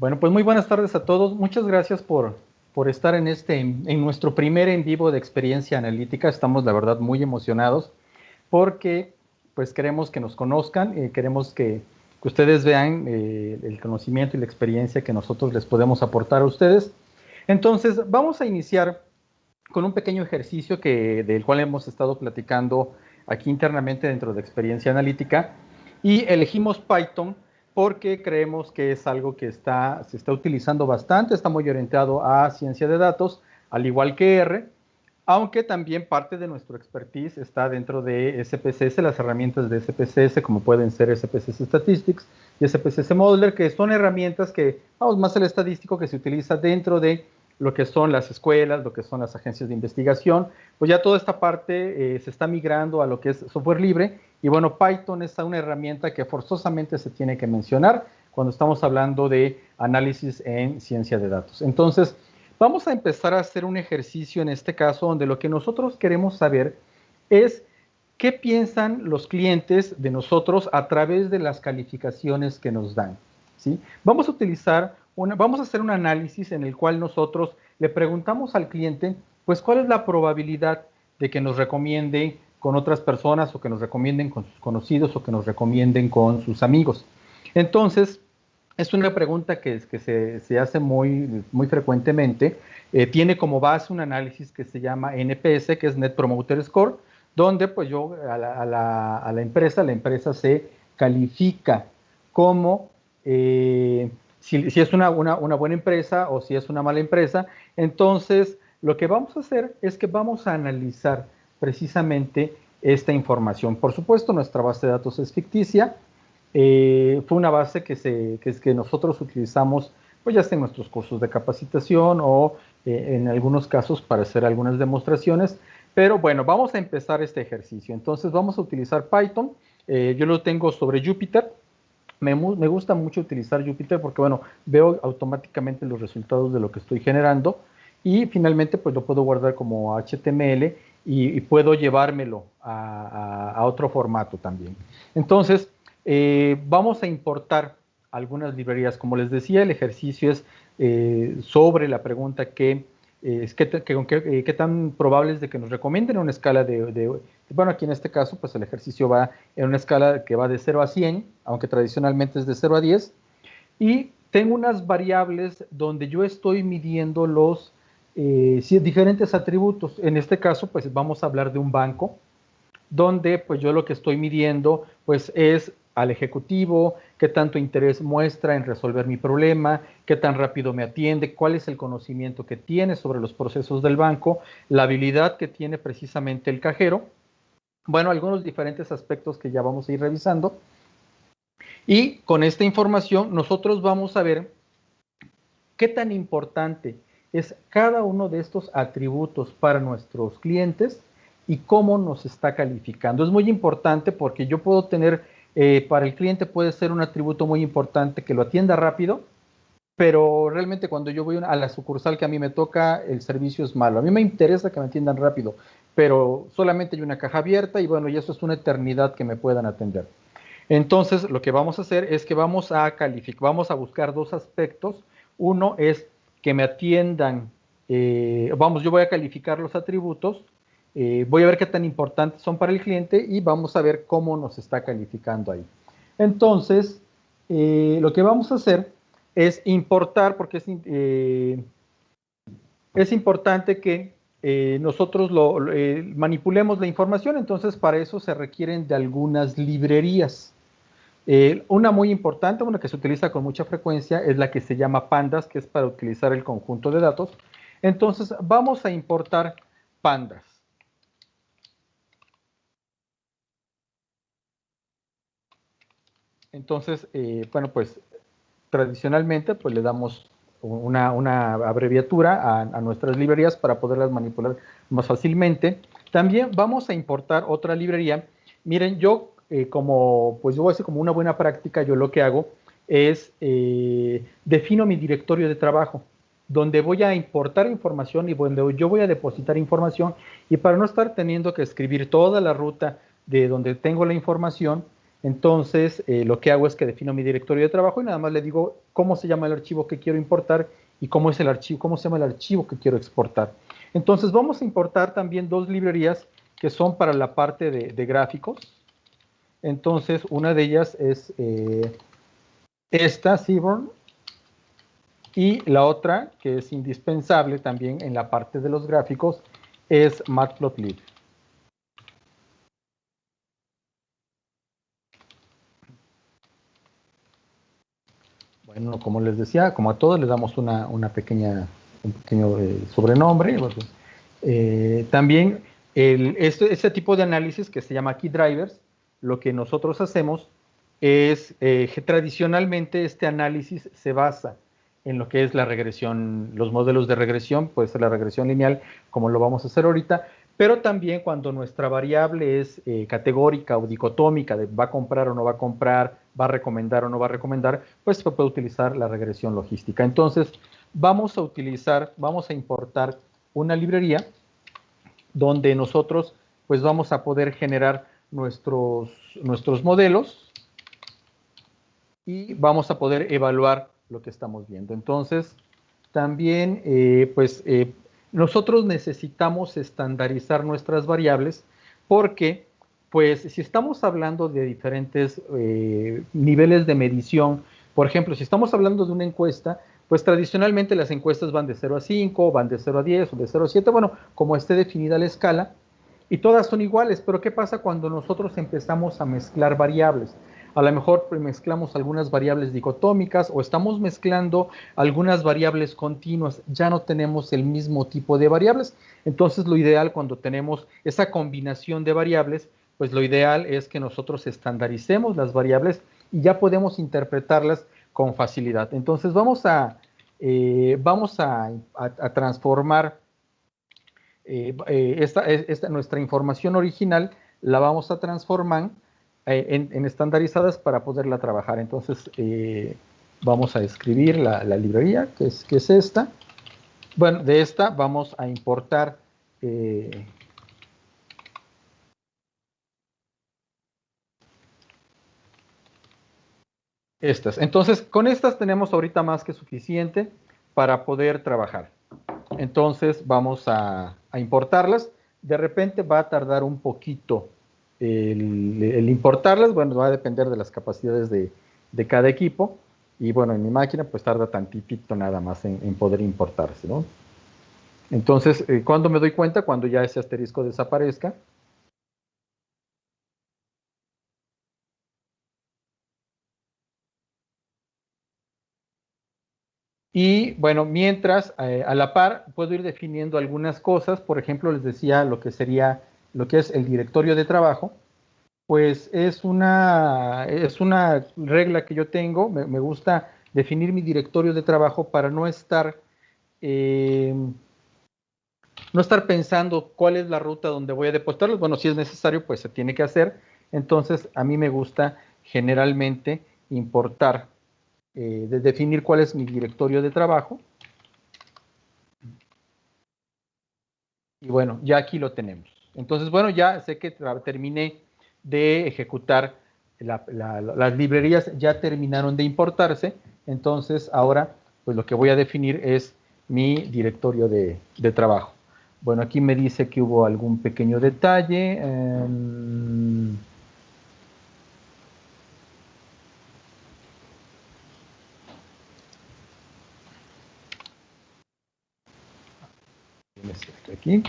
Bueno, pues muy buenas tardes a todos. Muchas gracias por estar en nuestro primer en vivo de experiencia analítica. Estamos, la verdad, muy emocionados porque pues queremos que nos conozcan, queremos que ustedes vean el conocimiento y la experiencia que nosotros les podemos aportar a ustedes. Entonces, vamos a iniciar con un pequeño ejercicio del cual hemos estado platicando aquí internamente dentro de experiencia analítica, y elegimos Python porque creemos que es algo que se está utilizando bastante, está muy orientado a ciencia de datos, al igual que R, aunque también parte de nuestro expertise está dentro de SPSS, las herramientas de SPSS, como pueden ser SPSS Statistics y SPSS Modeler, que son herramientas que, vamos, más el estadístico que se utiliza dentro de lo que son las escuelas, lo que son las agencias de investigación. Pues ya toda esta parte se está migrando a lo que es software libre, y bueno, Python es una herramienta que forzosamente se tiene que mencionar cuando estamos hablando de análisis en ciencia de datos. Entonces, vamos a empezar a hacer un ejercicio en este caso donde lo que nosotros queremos saber es qué piensan los clientes de nosotros a través de las calificaciones que nos dan, ¿sí? Vamos a hacer un análisis en el cual nosotros le preguntamos al cliente, pues, cuál es la probabilidad de que nos recomiende con otras personas, o que nos recomienden con sus conocidos, o que nos recomienden con sus amigos. Entonces, es una pregunta que se hace muy frecuentemente. Tiene como base un análisis que se llama NPS, que es Net Promoter Score, donde pues yo a la empresa se califica como si es una buena empresa o si es una mala empresa. Entonces, lo que vamos a hacer es que vamos a analizar precisamente esta información. Por supuesto, nuestra base de datos es ficticia. Fue una base que nosotros utilizamos, pues ya sea en nuestros cursos de capacitación o en algunos casos para hacer algunas demostraciones. Pero bueno, vamos a empezar este ejercicio. Entonces vamos a utilizar Python. Yo lo tengo sobre Jupyter. Me gusta mucho utilizar Jupyter porque, bueno, veo automáticamente los resultados de lo que estoy generando, y finalmente pues lo puedo guardar como HTML y puedo llevármelo a otro formato también. Entonces, vamos a importar algunas librerías. Como les decía, el ejercicio es sobre la pregunta qué tan probable es de que nos recomienden una escala bueno, aquí en este caso, pues el ejercicio va en una escala que va de 0 a 100, aunque tradicionalmente es de 0 a 10, y tengo unas variables donde yo estoy midiendo los diferentes atributos. En este caso, pues vamos a hablar de un banco, donde pues yo lo que estoy midiendo pues es al ejecutivo, qué tanto interés muestra en resolver mi problema, qué tan rápido me atiende, cuál es el conocimiento que tiene sobre los procesos del banco, la habilidad que tiene precisamente el cajero. Bueno, algunos diferentes aspectos que ya vamos a ir revisando. Y con esta información nosotros vamos a ver qué tan importante es cada uno de estos atributos para nuestros clientes y cómo nos está calificando. Es muy importante porque yo puedo tener, para el cliente puede ser un atributo muy importante que lo atienda rápido, pero realmente cuando yo voy a la sucursal que a mí me toca, el servicio es malo. A mí me interesa que me atiendan rápido, pero solamente hay una caja abierta y bueno, y eso es una eternidad que me puedan atender. Entonces, lo que vamos a hacer es que vamos a calificar, vamos a buscar dos aspectos. Uno es que me atiendan, yo voy a calificar los atributos, voy a ver qué tan importantes son para el cliente y vamos a ver cómo nos está calificando ahí. Entonces, lo que vamos a hacer es importar, porque es importante que nosotros manipulemos la información. Entonces, para eso se requieren de algunas librerías. Una muy importante, una que se utiliza con mucha frecuencia, es la que se llama Pandas, que es para utilizar el conjunto de datos. Entonces, vamos a importar Pandas. Entonces, bueno, pues tradicionalmente pues le damos una abreviatura a nuestras librerías para poderlas manipular más fácilmente. También vamos a importar otra librería. Miren, yo pues yo voy a hacer como una buena práctica, yo lo que hago es defino mi directorio de trabajo, donde voy a importar información y donde yo voy a depositar información, y para no estar teniendo que escribir toda la ruta de donde tengo la información, Entonces, lo que hago es que defino mi directorio de trabajo y nada más le digo cómo se llama el archivo que quiero importar y cómo es el archivo, cómo se llama el archivo que quiero exportar. Entonces, vamos a importar también dos librerías que son para la parte de gráficos. Entonces, una de ellas es esta, Seaborn, y la otra, que es indispensable también en la parte de los gráficos, es Matplotlib. Bueno, como les decía, como a todos les damos un pequeño sobrenombre. También este tipo de análisis que se llama Key Drivers, lo que nosotros hacemos es, tradicionalmente este análisis se basa en lo que es la regresión, los modelos de regresión, puede ser la regresión lineal, como lo vamos a hacer ahorita, pero también cuando nuestra variable es categórica o dicotómica, de va a comprar o no va a comprar, va a recomendar o no va a recomendar, pues se puede utilizar la regresión logística. Entonces, vamos a importar una librería donde nosotros pues vamos a poder generar nuestros modelos y vamos a poder evaluar lo que estamos viendo. Entonces, también nosotros necesitamos estandarizar nuestras variables porque, pues, si estamos hablando de diferentes niveles de medición, por ejemplo, si estamos hablando de una encuesta, pues tradicionalmente las encuestas van de 0 a 5, van de 0 a 10 o de 0 a 7, bueno, como esté definida la escala, y todas son iguales, pero ¿qué pasa cuando nosotros empezamos a mezclar variables? A lo mejor mezclamos algunas variables dicotómicas o estamos mezclando algunas variables continuas, ya no tenemos el mismo tipo de variables. Entonces, lo ideal cuando tenemos esa combinación de variables, pues lo ideal es que nosotros estandaricemos las variables y ya podemos interpretarlas con facilidad. Entonces, vamos a transformar nuestra información original, la vamos a transformar en estandarizadas para poderla trabajar. Entonces, vamos a escribir la librería, que es esta. Bueno, de esta vamos a importar estas. Entonces, con estas tenemos ahorita más que suficiente para poder trabajar. Entonces, vamos a importarlas. De repente va a tardar un poquito el importarlas. Bueno, va a depender de las capacidades de cada equipo. Y bueno, en mi máquina pues tarda tantitito nada más en poder importarse, ¿no? Entonces, ¿cuándo me doy cuenta? Cuando ya ese asterisco desaparezca. Y bueno, mientras, a la par, puedo ir definiendo algunas cosas. Por ejemplo, les decía lo que es el directorio de trabajo. Pues es una regla que yo tengo. Me gusta definir mi directorio de trabajo para no estar pensando cuál es la ruta donde voy a depositarlos. Bueno, si es necesario, pues se tiene que hacer. Entonces, a mí me gusta generalmente importar, definir cuál es mi directorio de trabajo. Y bueno, ya aquí lo tenemos. Entonces, bueno, ya sé que terminé de ejecutar las librerías, ya terminaron de importarse. Entonces, ahora, pues lo que voy a definir es mi directorio de trabajo. Bueno, aquí me dice que hubo algún pequeño detalle. Aquí.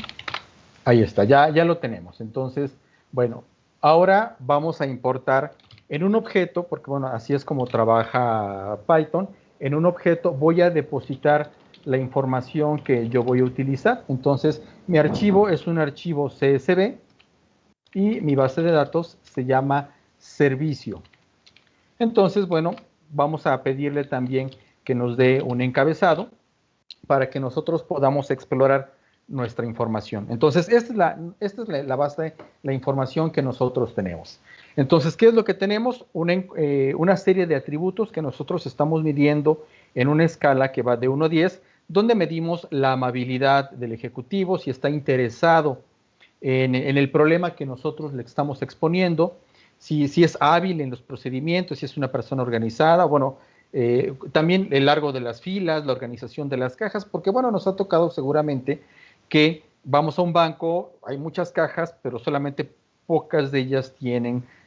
Ahí está, ya lo tenemos. Entonces, bueno, ahora vamos a importar en un objeto, porque bueno, así es como trabaja Python. En un objeto voy a depositar la información que yo voy a utilizar. Entonces, mi archivo es un archivo CSV y mi base de datos se llama servicio. Entonces, bueno, vamos a pedirle también que nos dé un encabezado para que nosotros podamos explorar nuestra información. Entonces, esta es la base, la información que nosotros tenemos. Entonces, ¿qué es lo que tenemos? Una serie de atributos que nosotros estamos midiendo en una escala que va de 1 a 10, donde medimos la amabilidad del ejecutivo, si está interesado en el problema que nosotros le estamos exponiendo, si es hábil en los procedimientos, si es una persona organizada, bueno, también el largo de las filas, la organización de las cajas, porque bueno, nos ha tocado seguramente que vamos a un banco, hay muchas cajas, pero solamente pocas de ellas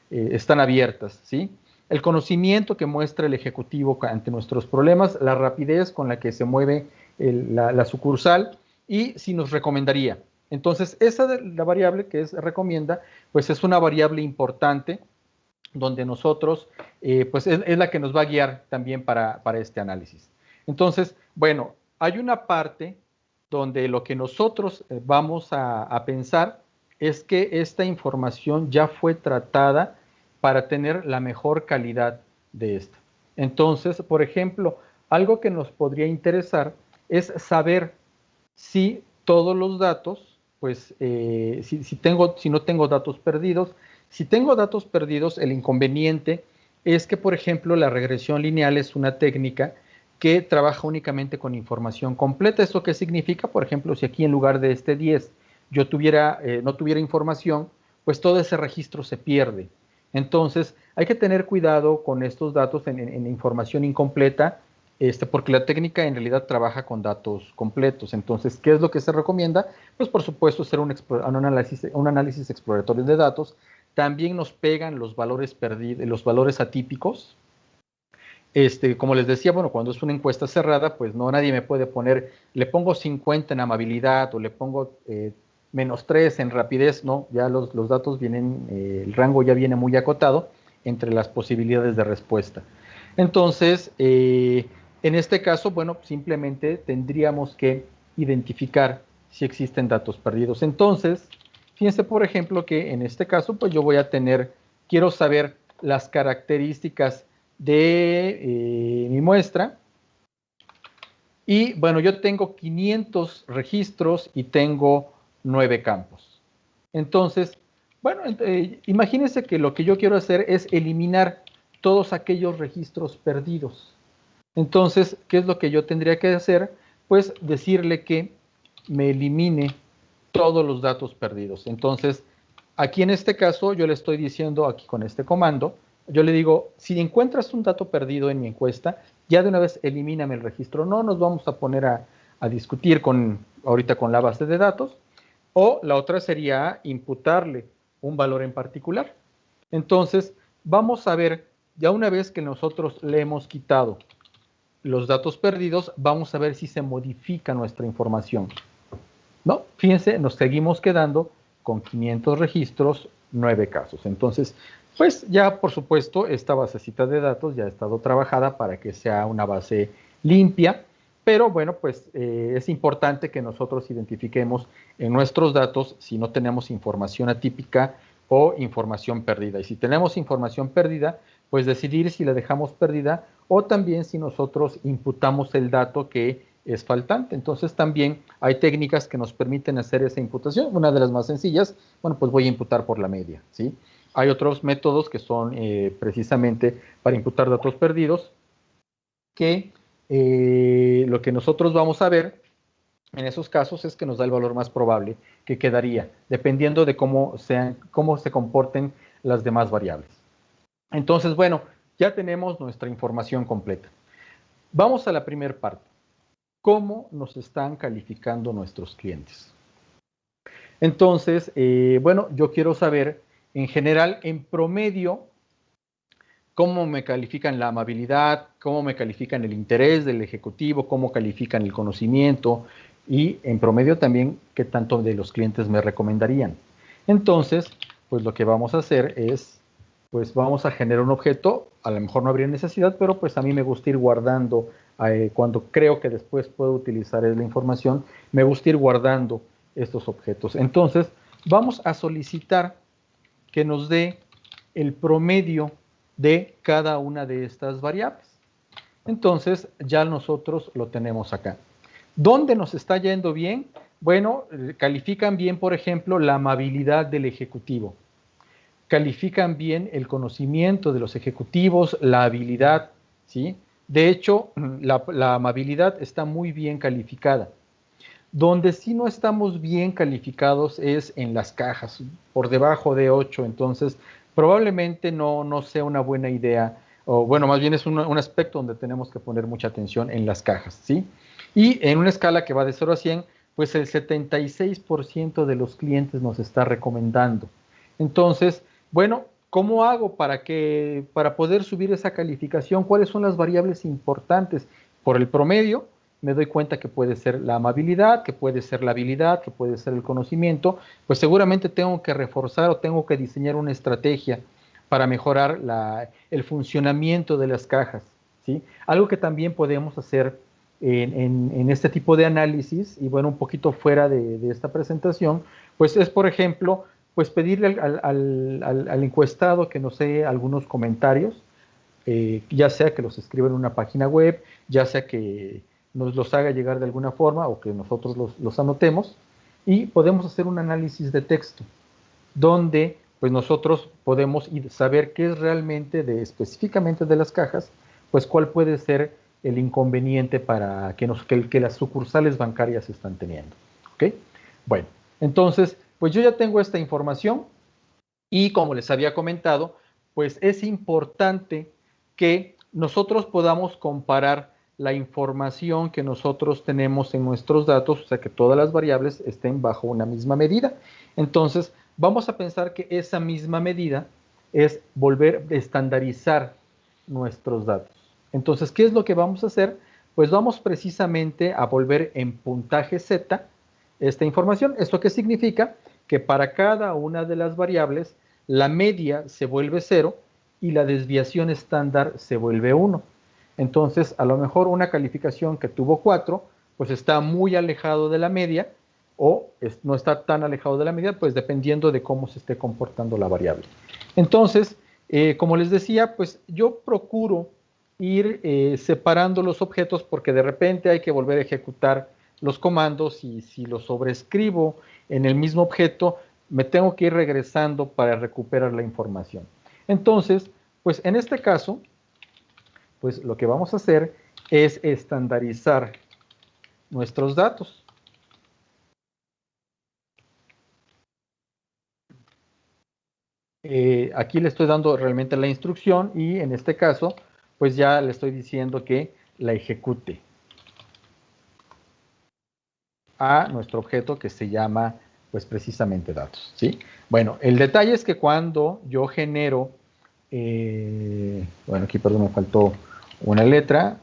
están abiertas, ¿sí? El conocimiento que muestra el ejecutivo ante nuestros problemas, la rapidez con la que se mueve la sucursal y si nos recomendaría. Entonces, la variable que recomienda, pues es una variable importante donde nosotros, pues es la que nos va a guiar también para este análisis. Entonces, bueno, hay una parte donde lo que nosotros vamos a pensar es que esta información ya fue tratada para tener la mejor calidad de esta. Entonces, por ejemplo, algo que nos podría interesar es saber si todos los datos, pues si no tengo datos perdidos. Si tengo datos perdidos, el inconveniente es que, por ejemplo, la regresión lineal es una técnica que trabaja únicamente con información completa. ¿Esto qué significa? Por ejemplo, si aquí en lugar de este 10 yo no tuviera información, pues todo ese registro se pierde. Entonces, hay que tener cuidado con estos datos en información incompleta, porque la técnica en realidad trabaja con datos completos. Entonces, ¿qué es lo que se recomienda? Pues, por supuesto, hacer un análisis exploratorio de datos. También nos pegan los valores perdidos, los valores atípicos. Como les decía, bueno, cuando es una encuesta cerrada, pues no, nadie me puede poner, le pongo 50 en amabilidad o le pongo -3 en rapidez, no, ya los datos vienen, el rango ya viene muy acotado entre las posibilidades de respuesta. Entonces, en este caso, bueno, simplemente tendríamos que identificar si existen datos perdidos. Entonces, fíjense, por ejemplo, que en este caso, pues yo quiero saber las características de mi muestra. Y bueno, yo tengo 500 registros y tengo 9 campos. Entonces, bueno, imagínense que lo que yo quiero hacer es eliminar todos aquellos registros perdidos. Entonces, ¿qué es lo que yo tendría que hacer? Pues decirle que me elimine todos los datos perdidos. Entonces, aquí en este caso, yo le estoy diciendo aquí con este comando, yo le digo, si encuentras un dato perdido en mi encuesta, ya de una vez elimíname el registro. No nos vamos a poner a discutir ahorita con la base de datos. O la otra sería imputarle un valor en particular. Entonces, vamos a ver, ya una vez que nosotros le hemos quitado los datos perdidos, vamos a ver si se modifica nuestra información. No, fíjense, nos seguimos quedando con 500 registros, 9 casos. Entonces, pues ya por supuesto esta basecita de datos ya ha estado trabajada para que sea una base limpia, pero bueno, pues es importante que nosotros identifiquemos en nuestros datos si no tenemos información atípica o información perdida. Y si tenemos información perdida, pues decidir si la dejamos perdida o también si nosotros imputamos el dato que es faltante. Entonces también hay técnicas que nos permiten hacer esa imputación. Una de las más sencillas, bueno, pues voy a imputar por la media, ¿sí? Hay otros métodos que son precisamente para imputar datos perdidos, que lo que nosotros vamos a ver en esos casos es que nos da el valor más probable que quedaría, dependiendo de cómo se comporten las demás variables. Entonces, bueno, ya tenemos nuestra información completa. Vamos a la primera parte. ¿Cómo nos están calificando nuestros clientes? Entonces, bueno, yo quiero saber, en general, en promedio, cómo me califican la amabilidad, cómo me califican el interés del ejecutivo, cómo califican el conocimiento y, en promedio, también, qué tanto de los clientes me recomendarían. Entonces, pues lo que vamos a hacer es, pues vamos a generar un objeto, a lo mejor no habría necesidad, pero pues a mí me gusta ir guardando, cuando creo que después puedo utilizar la información, me gusta ir guardando estos objetos. Entonces, vamos a solicitar que nos dé el promedio de cada una de estas variables. Entonces, ya nosotros lo tenemos acá. ¿Dónde nos está yendo bien? Bueno, califican bien, por ejemplo, la amabilidad del ejecutivo. Califican bien el conocimiento de los ejecutivos, la habilidad, ¿sí? De hecho, la amabilidad está muy bien calificada. Donde sí no estamos bien calificados es en las cajas, por debajo de 8. Entonces, probablemente no sea una buena idea, o bueno, más bien es un aspecto donde tenemos que poner mucha atención en las cajas, ¿sí? Y en una escala que va de 0 a 100, pues el 76% de los clientes nos está recomendando. Entonces, bueno, ¿cómo hago para poder subir esa calificación? ¿Cuáles son las variables importantes? Por el promedio, me doy cuenta que puede ser la amabilidad, que puede ser la habilidad, que puede ser el conocimiento, pues seguramente tengo que reforzar o tengo que diseñar una estrategia para mejorar el funcionamiento de las cajas, ¿sí? Algo que también podemos hacer en este tipo de análisis, y bueno, un poquito fuera de esta presentación, pues es, por ejemplo, pues pedirle al encuestado que nos dé algunos comentarios, ya sea que los escriba en una página web, ya sea que nos los haga llegar de alguna forma o que nosotros los anotemos, y podemos hacer un análisis de texto donde pues nosotros podemos saber qué es realmente específicamente de las cajas, pues cuál puede ser el inconveniente para que las sucursales bancarias están teniendo. ¿Ok? Bueno, entonces, pues yo ya tengo esta información y como les había comentado, pues es importante que nosotros podamos comparar la información que nosotros tenemos en nuestros datos, o sea, que todas las variables estén bajo una misma medida. Entonces, vamos a pensar que esa misma medida es volver a estandarizar nuestros datos. Entonces, ¿qué es lo que vamos a hacer? Pues vamos precisamente a volver en puntaje Z esta información. ¿Esto qué significa? Que para cada una de las variables, la media se vuelve 0 y la desviación estándar se vuelve 1. Entonces, a lo mejor una calificación que tuvo 4, pues está muy alejado de la media, o no está tan alejado de la media, pues dependiendo de cómo se esté comportando la variable. Entonces, como les decía, pues yo procuro ir separando los objetos porque de repente hay que volver a ejecutar los comandos y si los sobrescribo en el mismo objeto, me tengo que ir regresando para recuperar la información. Entonces, pues en este caso, pues lo que vamos a hacer es estandarizar nuestros datos. Aquí le estoy dando realmente la instrucción y en este caso, pues ya le estoy diciendo que la ejecute a nuestro objeto que se llama, pues precisamente datos, ¿sí? Bueno, el detalle es que cuando yo genero, bueno, aquí perdón, me faltó una letra,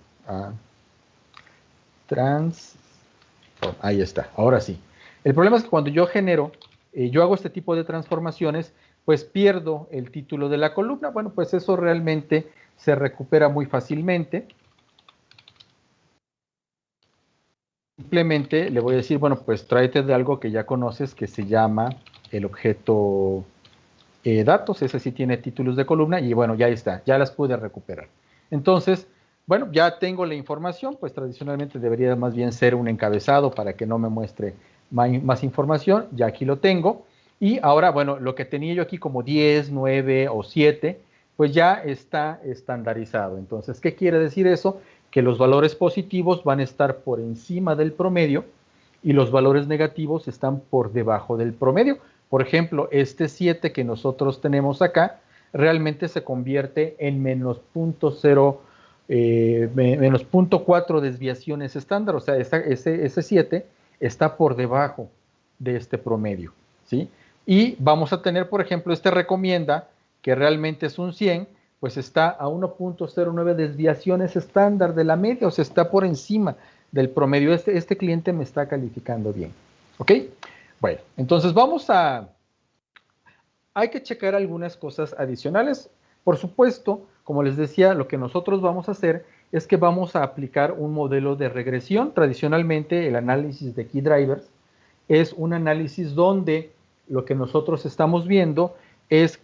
ahí está, ahora sí. El problema es que cuando yo genero, yo hago este tipo de transformaciones, pues pierdo el título de la columna. Bueno, pues eso realmente se recupera muy fácilmente. Simplemente le voy a decir, bueno, pues tráete de algo que ya conoces que se llama el objeto datos. Ese sí tiene títulos de columna y bueno, ya está, ya las pude recuperar. Entonces, bueno, ya tengo la información, pues tradicionalmente debería más bien ser un encabezado para que no me muestre más información, ya aquí lo tengo. Y ahora, bueno, lo que tenía yo aquí como 10, 9 o 7, pues ya está estandarizado. Entonces, ¿qué quiere decir eso? Que los valores positivos van a estar por encima del promedio y los valores negativos están por debajo del promedio. Por ejemplo, este 7 que nosotros tenemos acá realmente se convierte en menos 0.0, menos 0.4 desviaciones estándar, o sea, ese 7 está por debajo de este promedio, ¿sí? Y vamos a tener, por ejemplo, este recomienda, que realmente es un 100, pues está a 1.09 desviaciones estándar de la media, o sea, está por encima del promedio. Este cliente me está calificando bien, ¿ok? Bueno, entonces hay que checar algunas cosas adicionales. Por supuesto, como les decía, lo que nosotros vamos a hacer es que vamos a aplicar un modelo de regresión. Tradicionalmente, el análisis de key drivers es un análisis donde lo que nosotros estamos viendo es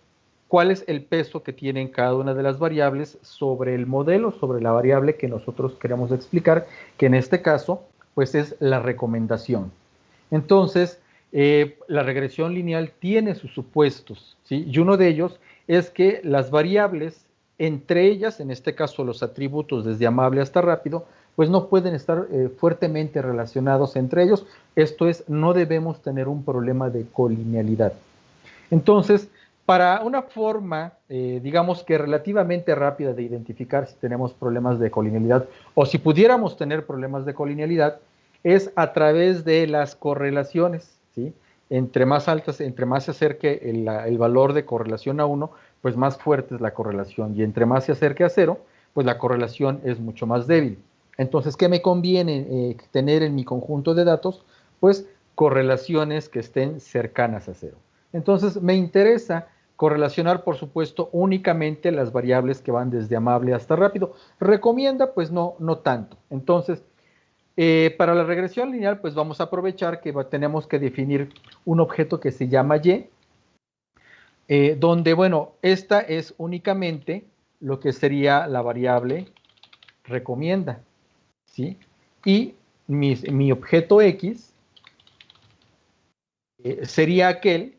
cuál es el peso que tienen cada una de las variables sobre el modelo, sobre la variable que nosotros queremos explicar, que en este caso, pues es la recomendación. Entonces, la regresión lineal tiene sus supuestos, ¿sí? Y uno de ellos es que las variables, entre ellas, en este caso los atributos desde amable hasta rápido, pues no pueden estar fuertemente relacionados entre ellos. Esto es, no debemos tener un problema de colinealidad. Entonces, Para una forma, digamos que relativamente rápida de identificar si tenemos problemas de colinealidad o si pudiéramos tener problemas de colinealidad, es a través de las correlaciones, ¿sí? Entre más altas, entre más se acerque el valor de correlación a 1, pues más fuerte es la correlación, y entre más se acerque a 0, pues la correlación es mucho más débil. Entonces, ¿qué me conviene tener en mi conjunto de datos? Pues correlaciones que estén cercanas a 0. Entonces, me interesa correlacionar, por supuesto, únicamente las variables que van desde amable hasta rápido. ¿Recomienda? Pues no, no tanto. Entonces, para la regresión lineal, pues vamos a aprovechar que tenemos que definir un objeto que se llama Y, donde, bueno, esta es únicamente lo que sería la variable recomienda, ¿sí? Y mi objeto X sería aquel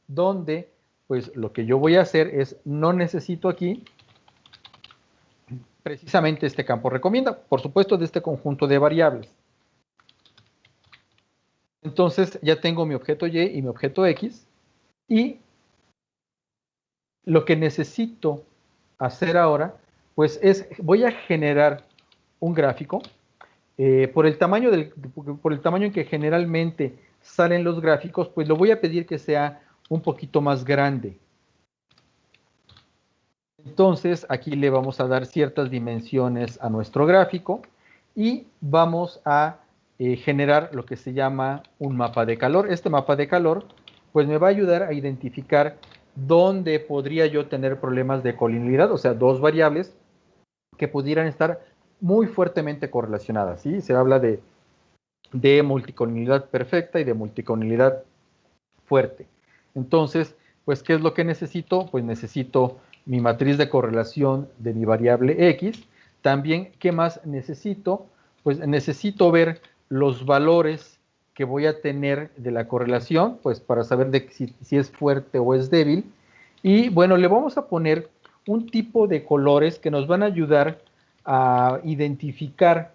donde, pues, lo que yo voy a hacer es, no necesito aquí precisamente este campo recomienda, por supuesto, de este conjunto de variables. Entonces, ya tengo mi objeto Y y mi objeto X, y lo que necesito hacer ahora, pues voy a generar un gráfico por el tamaño en que generalmente salen los gráficos, pues lo voy a pedir que sea un poquito más grande. Entonces, aquí le vamos a dar ciertas dimensiones a nuestro gráfico y vamos a generar lo que se llama un mapa de calor. Este mapa de calor, pues me va a ayudar a identificar dónde podría yo tener problemas de colinealidad, o sea, dos variables que pudieran estar muy fuertemente correlacionadas, ¿sí? Se habla de multicolinealidad perfecta y de multicolinealidad fuerte. Entonces, pues, ¿qué es lo que necesito? Pues necesito mi matriz de correlación de mi variable X. También, ¿qué más necesito? Pues necesito ver los valores que voy a tener de la correlación, pues para saber si es fuerte o es débil. Y bueno, le vamos a poner un tipo de colores que nos van a ayudar a identificar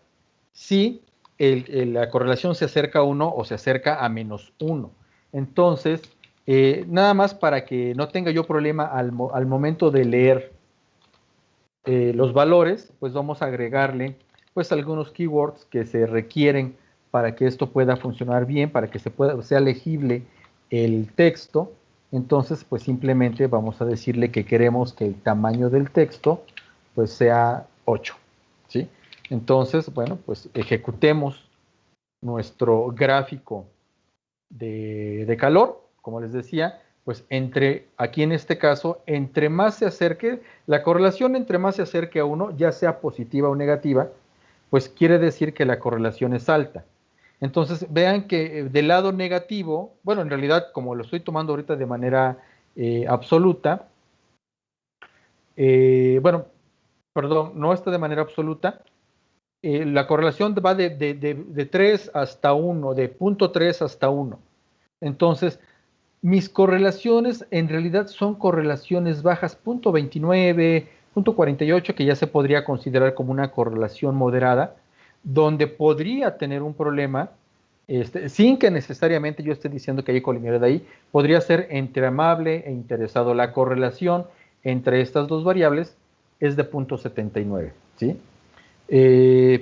si la correlación se acerca a 1 o se acerca a -1. Entonces, nada más para que no tenga yo problema al momento de leer los valores, pues vamos a agregarle pues algunos keywords que se requieren para que esto pueda funcionar bien, para que sea legible el texto. Entonces, pues simplemente vamos a decirle que queremos que el tamaño del texto pues sea 8, ¿sí? Entonces, bueno, pues ejecutemos nuestro gráfico de calor, como les decía, pues aquí en este caso, entre más se acerque, la correlación entre más se acerque a 1, ya sea positiva o negativa, pues quiere decir que la correlación es alta. Entonces, vean que del lado negativo, bueno, en realidad, como lo estoy tomando ahorita de manera absoluta, bueno, perdón, no está de manera absoluta, la correlación va de 3 hasta 1, de 0.3 hasta 1. Entonces, mis correlaciones en realidad son correlaciones bajas, 0.29, 0.48, que ya se podría considerar como una correlación moderada, donde podría tener un problema, sin que necesariamente yo esté diciendo que hay colinealidad ahí, podría ser entre amable e interesado. La correlación entre estas dos variables es de 0.79, ¿sí?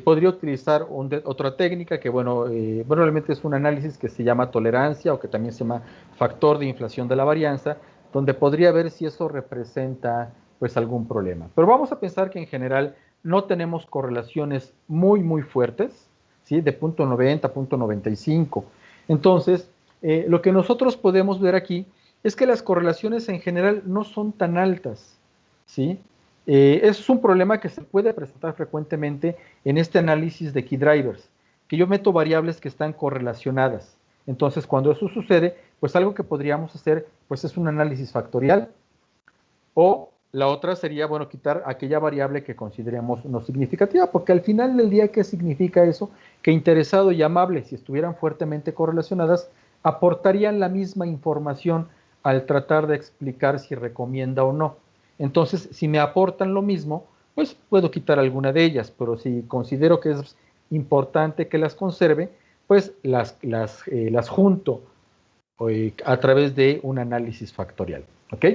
Podría utilizar otra técnica que, bueno, realmente es un análisis que se llama tolerancia o que también se llama factor de inflación de la varianza, donde podría ver si eso representa pues algún problema. Pero vamos a pensar que en general no tenemos correlaciones muy fuertes, ¿sí? De 0.90, 0.95. Entonces, lo que nosotros podemos ver aquí es que las correlaciones en general no son tan altas, ¿sí? Es un problema que se puede presentar frecuentemente en este análisis de key drivers, que yo meto variables que están correlacionadas. Entonces, cuando eso sucede, pues algo que podríamos hacer, pues es un análisis factorial, o la otra sería, bueno, quitar aquella variable que consideremos no significativa, porque al final del día, ¿qué significa eso? Que interesado y amable, si estuvieran fuertemente correlacionadas, aportarían la misma información al tratar de explicar si recomienda o no. Entonces, si me aportan lo mismo, pues puedo quitar alguna de ellas, pero si considero que es importante que las conserve, pues las junto a través de un análisis factorial. ¿Ok?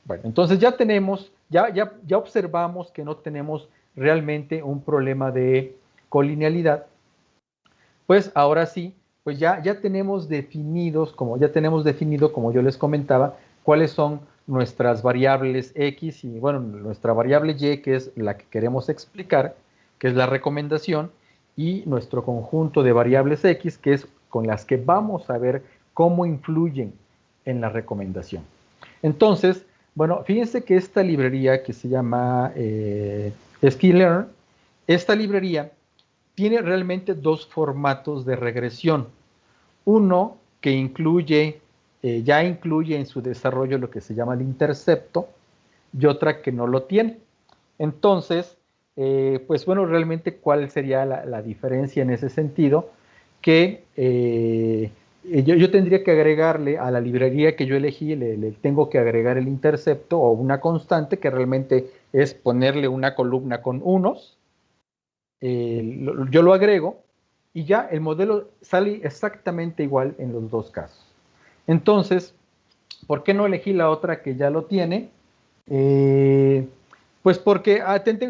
Bueno, entonces ya tenemos, ya observamos que no tenemos realmente un problema de colinealidad. Pues ahora sí, pues ya tenemos definidos, ya tenemos definido, como yo les comentaba, cuáles son nuestras variables X y, bueno, nuestra variable Y, que es la que queremos explicar, que es la recomendación, y nuestro conjunto de variables X, que es con las que vamos a ver cómo influyen en la recomendación. Entonces, bueno, fíjense que esta librería que se llama Sklearn, esta librería tiene realmente dos formatos de regresión. Uno que ya incluye en su desarrollo lo que se llama el intercepto, y otra que no lo tiene. Entonces, pues bueno, realmente cuál sería la diferencia en ese sentido, que yo tendría que agregarle a la librería que yo elegí, le tengo que agregar el intercepto o una constante que realmente es ponerle una columna con unos, yo lo agrego y ya el modelo sale exactamente igual en los dos casos. Entonces, ¿por qué no elegí la otra que ya lo tiene? Pues porque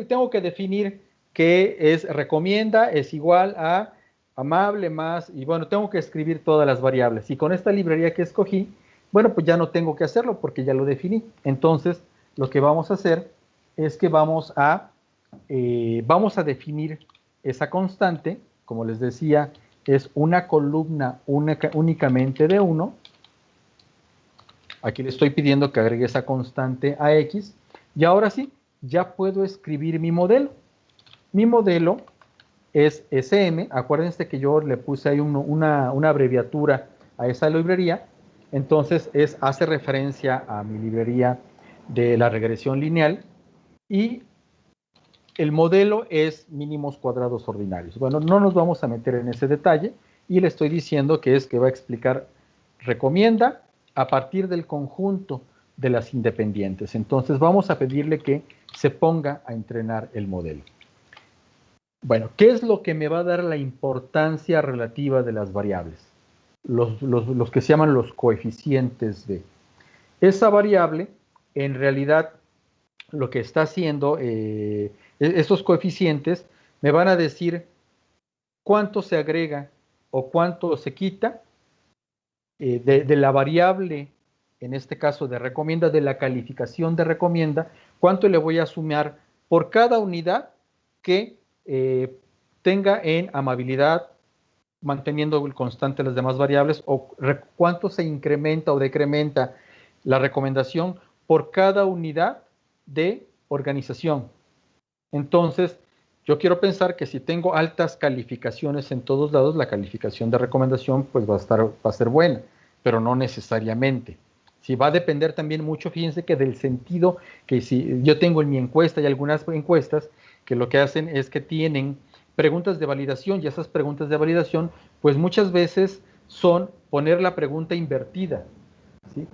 tengo que definir que recomienda, es igual a amable más, y bueno, tengo que escribir todas las variables. Y con esta librería que escogí, bueno, pues ya no tengo que hacerlo porque ya lo definí. Entonces, lo que vamos a hacer es que vamos a definir esa constante, como les decía, es una columna únicamente de 1. Aquí le estoy pidiendo que agregue esa constante a X. Y ahora sí, ya puedo escribir mi modelo. Mi modelo es SM. Acuérdense que yo le puse ahí una abreviatura a esa librería. Entonces hace referencia a mi librería de la regresión lineal. Y el modelo es mínimos cuadrados ordinarios. Bueno, no nos vamos a meter en ese detalle y le estoy diciendo que va a explicar, recomienda a partir del conjunto de las independientes. Entonces vamos a pedirle que se ponga a entrenar el modelo. Bueno, ¿qué es lo que me va a dar la importancia relativa de las variables? Los que se llaman los coeficientes de. Esa variable, en realidad, lo que está haciendo, esos coeficientes me van a decir cuánto se agrega o cuánto se quita de la variable, en este caso de recomienda, de la calificación de recomienda, cuánto le voy a sumar por cada unidad que tenga en amabilidad, manteniendo constante las demás variables, o cuánto se incrementa o decrementa la recomendación por cada unidad de organización. Entonces, yo quiero pensar que si tengo altas calificaciones en todos lados, la calificación de recomendación pues va a ser buena, pero no necesariamente. Sí, va a depender también mucho, fíjense que del sentido que si yo tengo en mi encuesta y algunas encuestas que lo que hacen es que tienen preguntas de validación, y esas preguntas de validación pues muchas veces son poner la pregunta invertida. ¿Sí?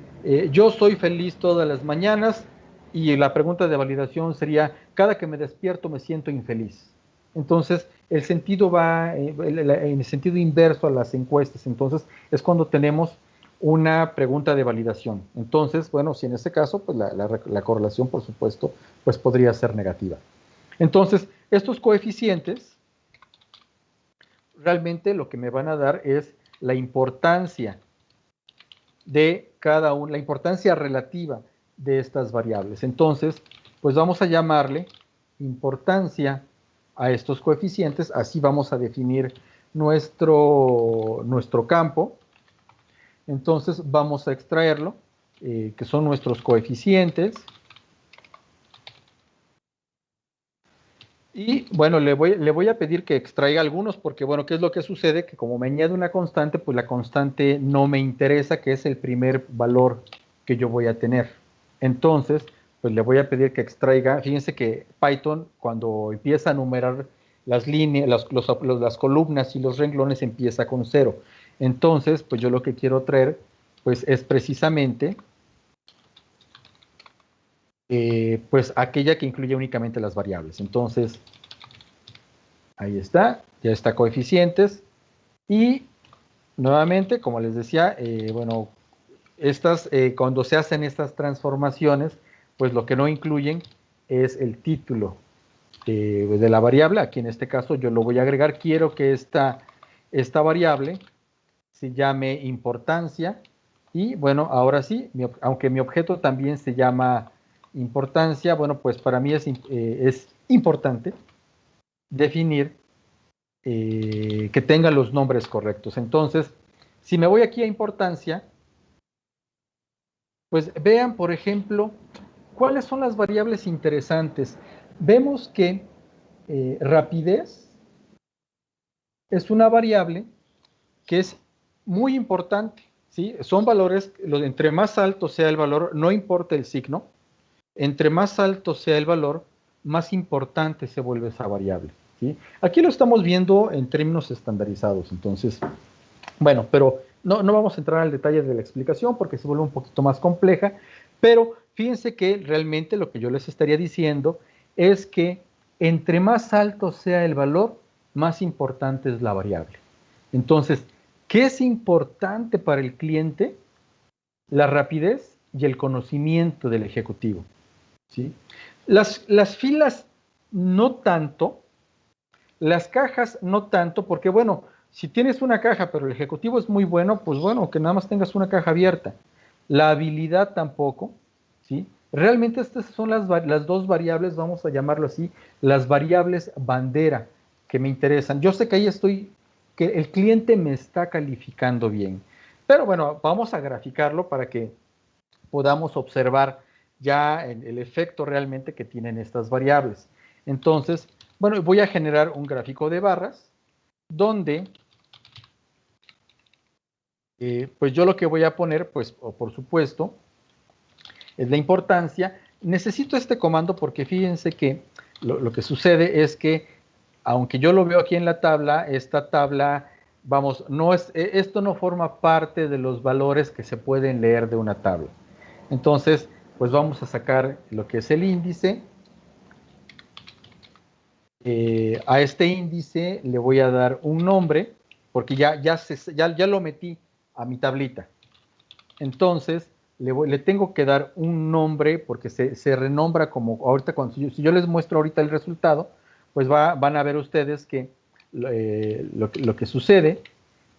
Yo soy feliz todas las mañanas, y la pregunta de validación sería, cada que me despierto me siento infeliz. Entonces, el sentido va en el sentido inverso a las encuestas. Entonces, es cuando tenemos una pregunta de validación. Entonces, bueno, si en ese caso, pues la correlación, por supuesto, pues podría ser negativa. Entonces, estos coeficientes realmente lo que me van a dar es la importancia de cada una, la importancia relativa de estas variables. Entonces, pues vamos a llamarle importancia a estos coeficientes, así vamos a definir nuestro campo. Entonces vamos a extraerlo, que son nuestros coeficientes. Y bueno, le voy a pedir que extraiga algunos porque, bueno, ¿qué es lo que sucede? Que como me añade una constante, pues la constante no me interesa, que es el primer valor que yo voy a tener. Entonces, pues le voy a pedir que extraiga. Fíjense que Python, cuando empieza a numerar las líneas, las columnas y los renglones, empieza con 0. Entonces, pues yo lo que quiero traer, pues es precisamente pues aquella que incluye únicamente las variables. Entonces, ahí está, ya está coeficientes. Y nuevamente, como les decía, bueno, cuando se hacen estas transformaciones, pues lo que no incluyen es el título de la variable. Aquí en este caso yo lo voy a agregar. Quiero que esta variable se llame importancia. Y bueno, ahora sí, aunque mi objeto también se llama importancia, bueno, pues para mí es importante definir que tenga los nombres correctos. Entonces, si me voy aquí a importancia, pues vean, por ejemplo, cuáles son las variables interesantes. Vemos que rapidez es una variable que es muy importante, ¿sí? Son valores, entre más alto sea el valor, no importa el signo, entre más alto sea el valor, más importante se vuelve esa variable, ¿sí? Aquí lo estamos viendo en términos estandarizados, entonces, bueno, pero no vamos a entrar al detalle de la explicación porque se vuelve un poquito más compleja, pero fíjense que realmente lo que yo les estaría diciendo es que entre más alto sea el valor, más importante es la variable. Entonces, ¿qué es importante para el cliente? La rapidez y el conocimiento del ejecutivo, ¿sí? Las filas no tanto, las cajas no tanto, porque bueno, si tienes una caja pero el ejecutivo es muy bueno, pues bueno, que nada más tengas una caja abierta. La habilidad tampoco, ¿sí? Realmente estas son las dos variables, vamos a llamarlo así, las variables bandera que me interesan. Yo sé que ahí que el cliente me está calificando bien, pero bueno, vamos a graficarlo para que podamos observar ya el efecto realmente que tienen estas variables. Entonces, bueno, voy a generar un gráfico de barras donde, pues yo lo que voy a poner, pues, por supuesto, es la importancia. Necesito este comando porque fíjense que lo que sucede es que, aunque yo lo veo aquí en la tabla, esta tabla, vamos, esto no forma parte de los valores que se pueden leer de una tabla. Entonces, pues vamos a sacar lo que es el índice. A este índice le voy a dar un nombre, porque ya lo metí a mi tablita. Entonces, le tengo que dar un nombre, porque se renombra como, ahorita, si yo les muestro ahorita el resultado, pues van a ver ustedes que lo que sucede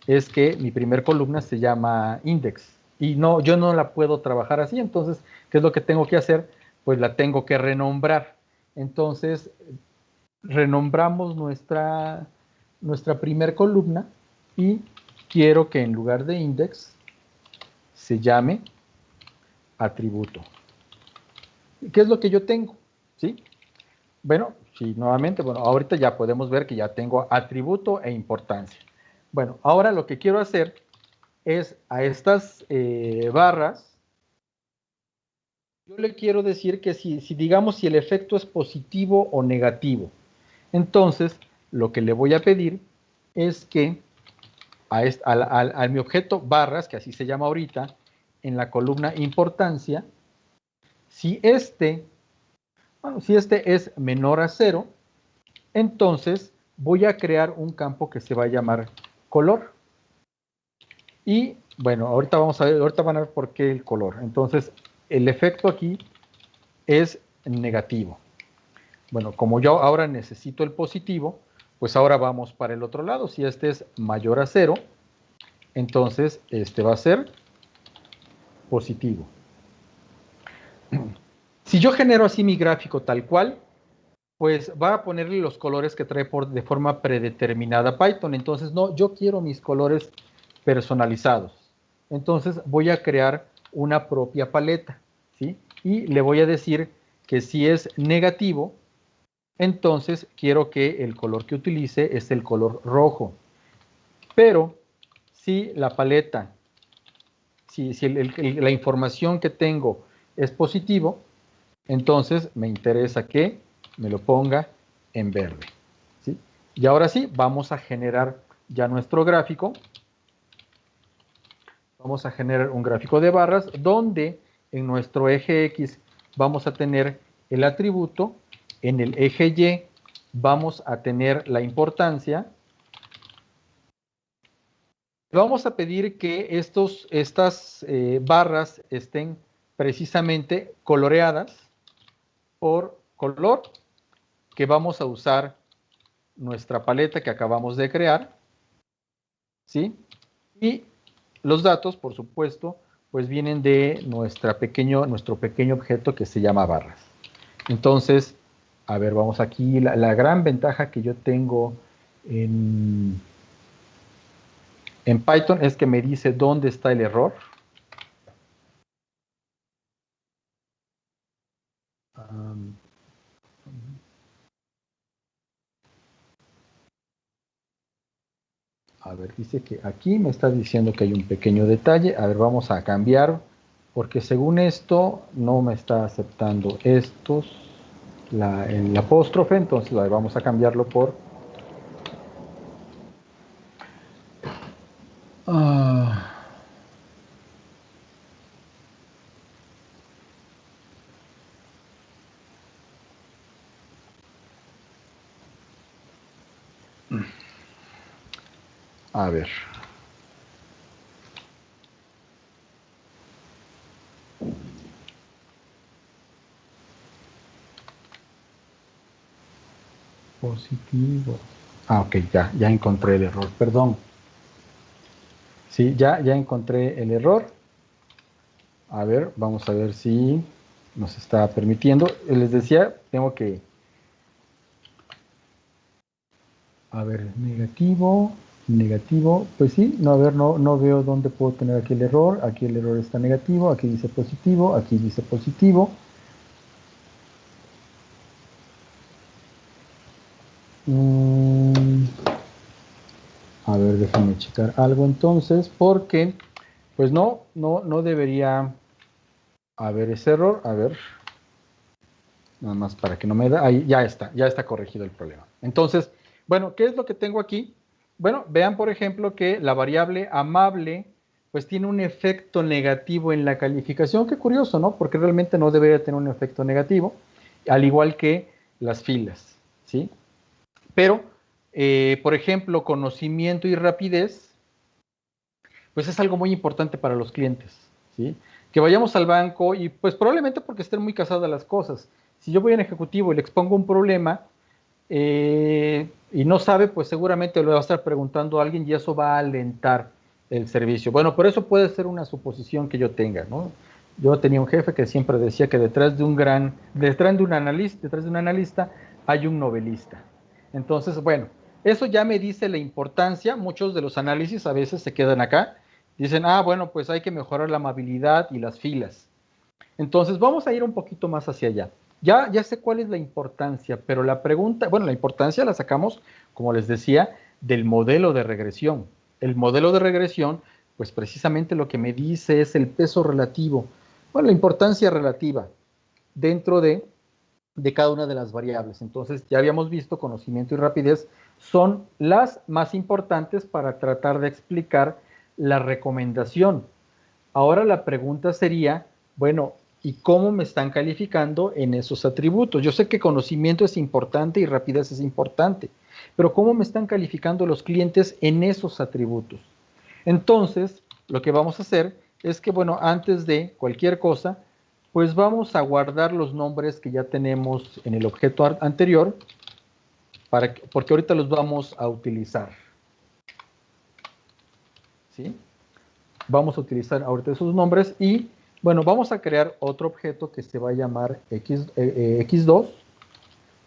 es que mi primer columna se llama index, y yo no la puedo trabajar así. Entonces, ¿qué es lo que tengo que hacer? Pues la tengo que renombrar. Entonces, renombramos nuestra primer columna y quiero que en lugar de index se llame atributo. ¿Qué es lo que yo tengo? ¿Sí? Bueno, sí, nuevamente, bueno, ahorita ya podemos ver que ya tengo atributo e importancia. Bueno, ahora lo que quiero hacer es a estas barras, yo le quiero decir que si digamos si el efecto es positivo o negativo. Entonces, lo que le voy a pedir es que a mi objeto barras, que así se llama ahorita, en la columna importancia, si este es menor a 0, entonces voy a crear un campo que se va a llamar color. Y bueno, ahorita van a ver por qué el color. Entonces, el efecto aquí es negativo. Bueno, como yo ahora necesito el positivo, pues ahora vamos para el otro lado. Si este es mayor a 0, entonces este va a ser positivo. Si yo genero así mi gráfico tal cual, pues va a ponerle los colores que trae de forma predeterminada Python. Entonces, no, yo quiero mis colores personalizados. Entonces, voy a crear una propia paleta, ¿sí? Y le voy a decir que si es negativo, entonces quiero que el color que utilice es el color rojo. Pero si la paleta, si la información que tengo es positivo, entonces me interesa que me lo ponga en verde, ¿sí? Y ahora sí, vamos a generar ya nuestro gráfico. Vamos a generar un gráfico de barras donde en nuestro eje X vamos a tener el atributo, en el eje Y vamos a tener la importancia, Vamos a pedir que estas barras estén precisamente coloreadas por color, que vamos a usar nuestra paleta que acabamos de crear, ¿sí? Y los datos, por supuesto, pues vienen de nuestro pequeño objeto que se llama barras. Entonces, a ver, vamos aquí. La gran ventaja que yo tengo en Python es que me dice dónde está el error. A ver, dice que aquí me está diciendo que hay un pequeño detalle. A ver, vamos a cambiar, porque según esto no me está aceptando el apóstrofe, entonces vamos a cambiarlo por... a ver. Positivo. Ah, ok, ya encontré el error, perdón. Sí, ya encontré el error. A ver, vamos a ver si nos está permitiendo. Les decía, tengo que... A ver, negativo, negativo. Pues sí, no, a ver, no veo dónde puedo tener aquí el error. Aquí el error está negativo, aquí dice positivo, aquí dice positivo. A ver, déjenme checar algo entonces, porque pues no debería haber ese error. A ver, nada más para que no me da, ahí ya está corregido el problema. Entonces, bueno, ¿qué es lo que tengo aquí? Bueno, vean por ejemplo que la variable amable pues tiene un efecto negativo en la calificación. Qué curioso, ¿no? Porque realmente no debería tener un efecto negativo, al igual que las filas, ¿sí? Pero, por ejemplo, conocimiento y rapidez, pues es algo muy importante para los clientes, ¿sí? Que vayamos al banco y pues probablemente porque estén muy casadas las cosas. Si yo voy a un ejecutivo y le expongo un problema y no sabe, pues seguramente lo va a estar preguntando a alguien y eso va a alentar el servicio. Bueno, por eso puede ser una suposición que yo tenga, ¿no? Yo tenía un jefe que siempre decía que detrás de un analista hay un novelista. Entonces, bueno, eso ya me dice la importancia. Muchos de los análisis a veces se quedan acá. Dicen, bueno, pues hay que mejorar la amabilidad y las filas. Entonces, vamos a ir un poquito más hacia allá. Ya sé cuál es la importancia, pero la pregunta, bueno, la importancia la sacamos, como les decía, del modelo de regresión. El modelo de regresión, pues precisamente lo que me dice es el peso relativo, bueno, la importancia relativa dentro de cada una de las variables. Entonces, ya habíamos visto conocimiento y rapidez son las más importantes para tratar de explicar la recomendación. Ahora la pregunta sería, bueno, ¿y cómo me están calificando en esos atributos? Yo sé que conocimiento es importante y rapidez es importante, pero ¿cómo me están calificando los clientes en esos atributos? Entonces, lo que vamos a hacer es que, bueno, antes de cualquier cosa, pues vamos a guardar los nombres que ya tenemos en el objeto anterior, porque ahorita los vamos a utilizar, ¿sí? Vamos a utilizar ahorita esos nombres y, bueno, vamos a crear otro objeto que se va a llamar X2.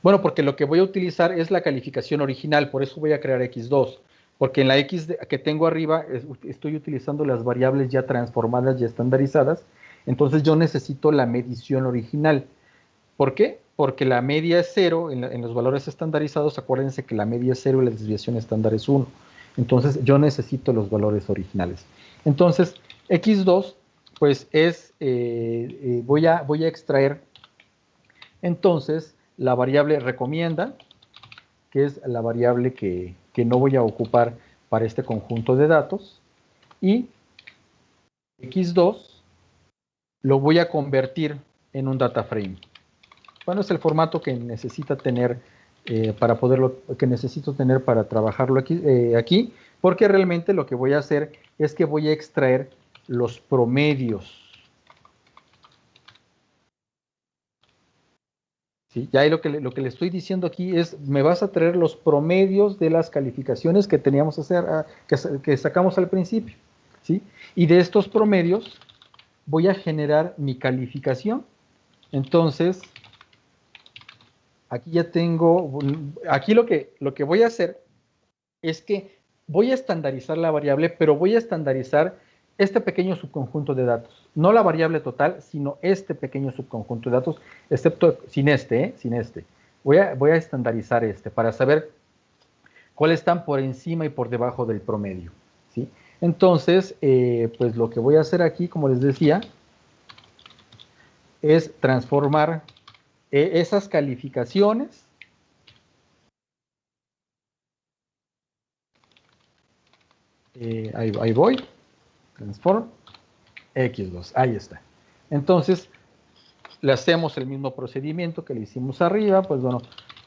Bueno, porque lo que voy a utilizar es la calificación original, por eso voy a crear X2. Porque en la X que tengo arriba estoy utilizando las variables ya transformadas, ya estandarizadas. Entonces yo necesito la medición original. ¿Por qué? Porque la media es 0 en los valores estandarizados. Acuérdense que la media es 0 y la desviación estándar es 1. Entonces yo necesito los valores originales. Entonces X2 pues voy a extraer entonces la variable recomienda, que es la variable que no voy a ocupar para este conjunto de datos, y X2 lo voy a convertir en un data frame. Bueno, es el formato que necesita tener que necesito tener para trabajarlo aquí. porque realmente lo que voy a hacer es que voy a extraer los promedios. ¿Sí? Ya lo que le estoy diciendo aquí es, me vas a traer los promedios de las calificaciones que teníamos que sacamos al principio. ¿Sí? Y de estos promedios voy a generar mi calificación. Entonces, aquí ya tengo, aquí lo que voy a hacer es que voy a estandarizar la variable, pero voy a estandarizar este pequeño subconjunto de datos. No la variable total, sino este pequeño subconjunto de datos, excepto sin este, sin este. Voy a estandarizar este para saber cuáles están por encima y por debajo del promedio. ¿Sí? Entonces, pues lo que voy a hacer aquí, como les decía, es transformar esas calificaciones ahí voy, transform x2, ahí está. Entonces, le hacemos el mismo procedimiento que le hicimos arriba, pues bueno,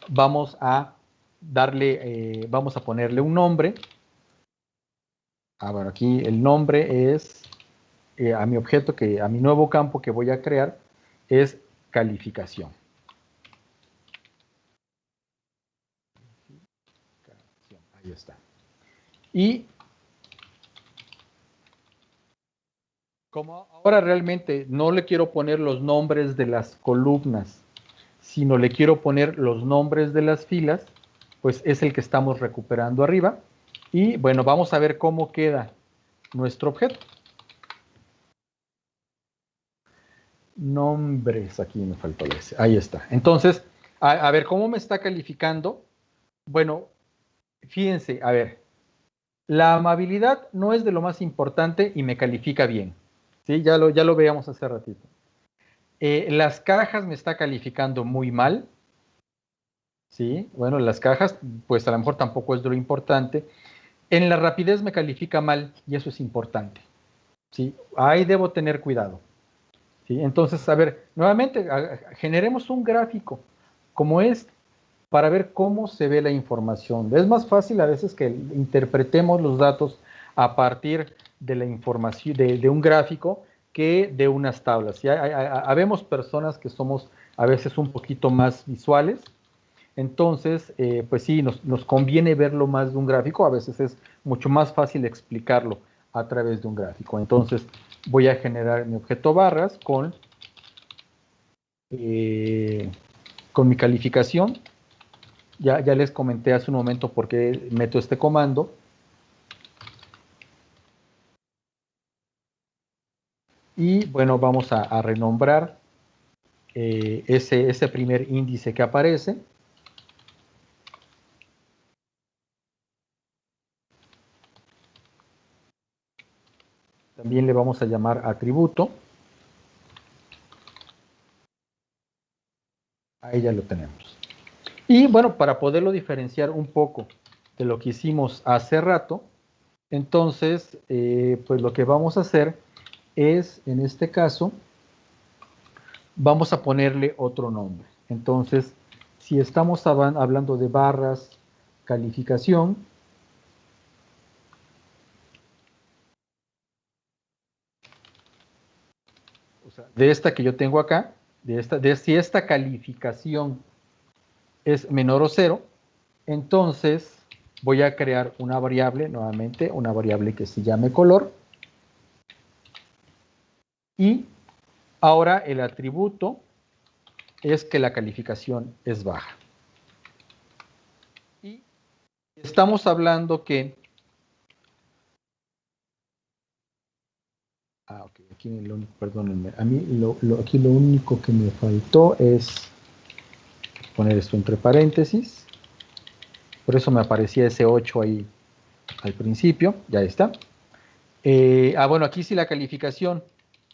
vamos a darle, vamos a ponerle un nombre. Bueno, aquí el nombre es, a mi objeto, a mi nuevo campo que voy a crear, es calificación. Ahí está. Y como ahora realmente no le quiero poner los nombres de las columnas, sino le quiero poner los nombres de las filas, pues es el que estamos recuperando arriba. Y bueno, vamos a ver cómo queda nuestro objeto. Nombres, aquí me faltó el S, ahí está. Entonces, a ver, ¿cómo me está calificando? Bueno, fíjense, a ver, la amabilidad no es de lo más importante y me califica bien. ¿Sí? Ya lo veíamos hace ratito. Las cajas me está calificando muy mal. ¿Sí? Bueno, las cajas, pues a lo mejor tampoco es de lo importante. En la rapidez me califica mal y eso es importante. ¿Sí? Ahí debo tener cuidado. ¿Sí? Entonces, a ver, nuevamente, generemos un gráfico como este para ver cómo se ve la información. Es más fácil a veces que interpretemos los datos a partir de la información, de un gráfico, que de unas tablas. ¿Sí? Habemos personas que somos a veces un poquito más visuales. Entonces, pues sí, nos conviene verlo más de un gráfico. A veces es mucho más fácil explicarlo a través de un gráfico. Entonces, voy a generar mi objeto barras con mi calificación. Ya les comenté hace un momento por qué meto este comando. Y bueno, vamos a renombrar ese primer índice que aparece. También le vamos a llamar atributo. Ahí ya lo tenemos. Y bueno, para poderlo diferenciar un poco de lo que hicimos hace rato, entonces, pues lo que vamos a hacer es, en este caso, vamos a ponerle otro nombre. Entonces, si estamos hablando de barras calificación, o sea, de esta que yo tengo acá, si esta calificación es menor o cero, entonces voy a crear una variable, nuevamente, una variable que se llame color. Y ahora el atributo es que la calificación es baja. Y estamos hablando que... ok, aquí perdónenme, a mí aquí lo único que me faltó es poner esto entre paréntesis. Por eso me aparecía ese 8 ahí al principio, ya está. Bueno, aquí si la calificación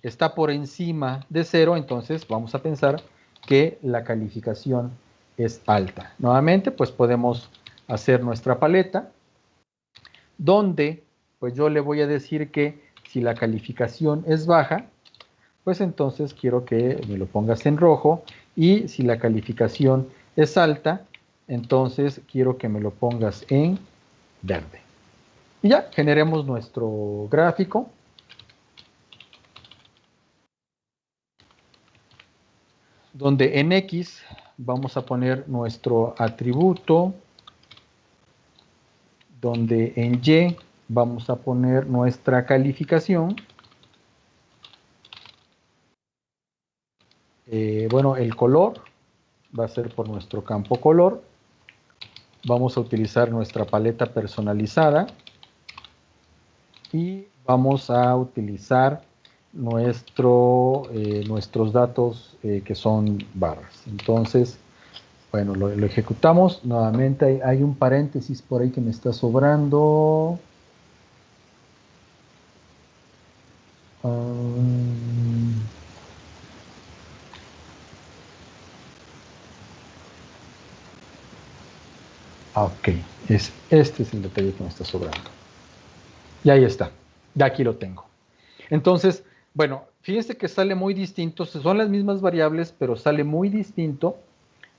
está por encima de 0, entonces vamos a pensar que la calificación es alta. Nuevamente, pues podemos hacer nuestra paleta, donde pues yo le voy a decir que si la calificación es baja, pues entonces quiero que me lo pongas en rojo, y si la calificación es alta, entonces quiero que me lo pongas en verde. Y ya, generemos nuestro gráfico. Donde en X vamos a poner nuestro atributo, donde en Y vamos a poner nuestra calificación. Bueno, el color va a ser por nuestro campo color. Vamos a utilizar nuestra paleta personalizada y vamos a utilizar nuestros datos que son barras. Entonces, bueno, lo ejecutamos. Nuevamente hay un paréntesis por ahí que me está sobrando. Ok, este es el detalle que me está sobrando. Y ahí está, ya aquí lo tengo. Entonces, bueno, fíjense que sale muy distinto, son las mismas variables, pero sale muy distinto,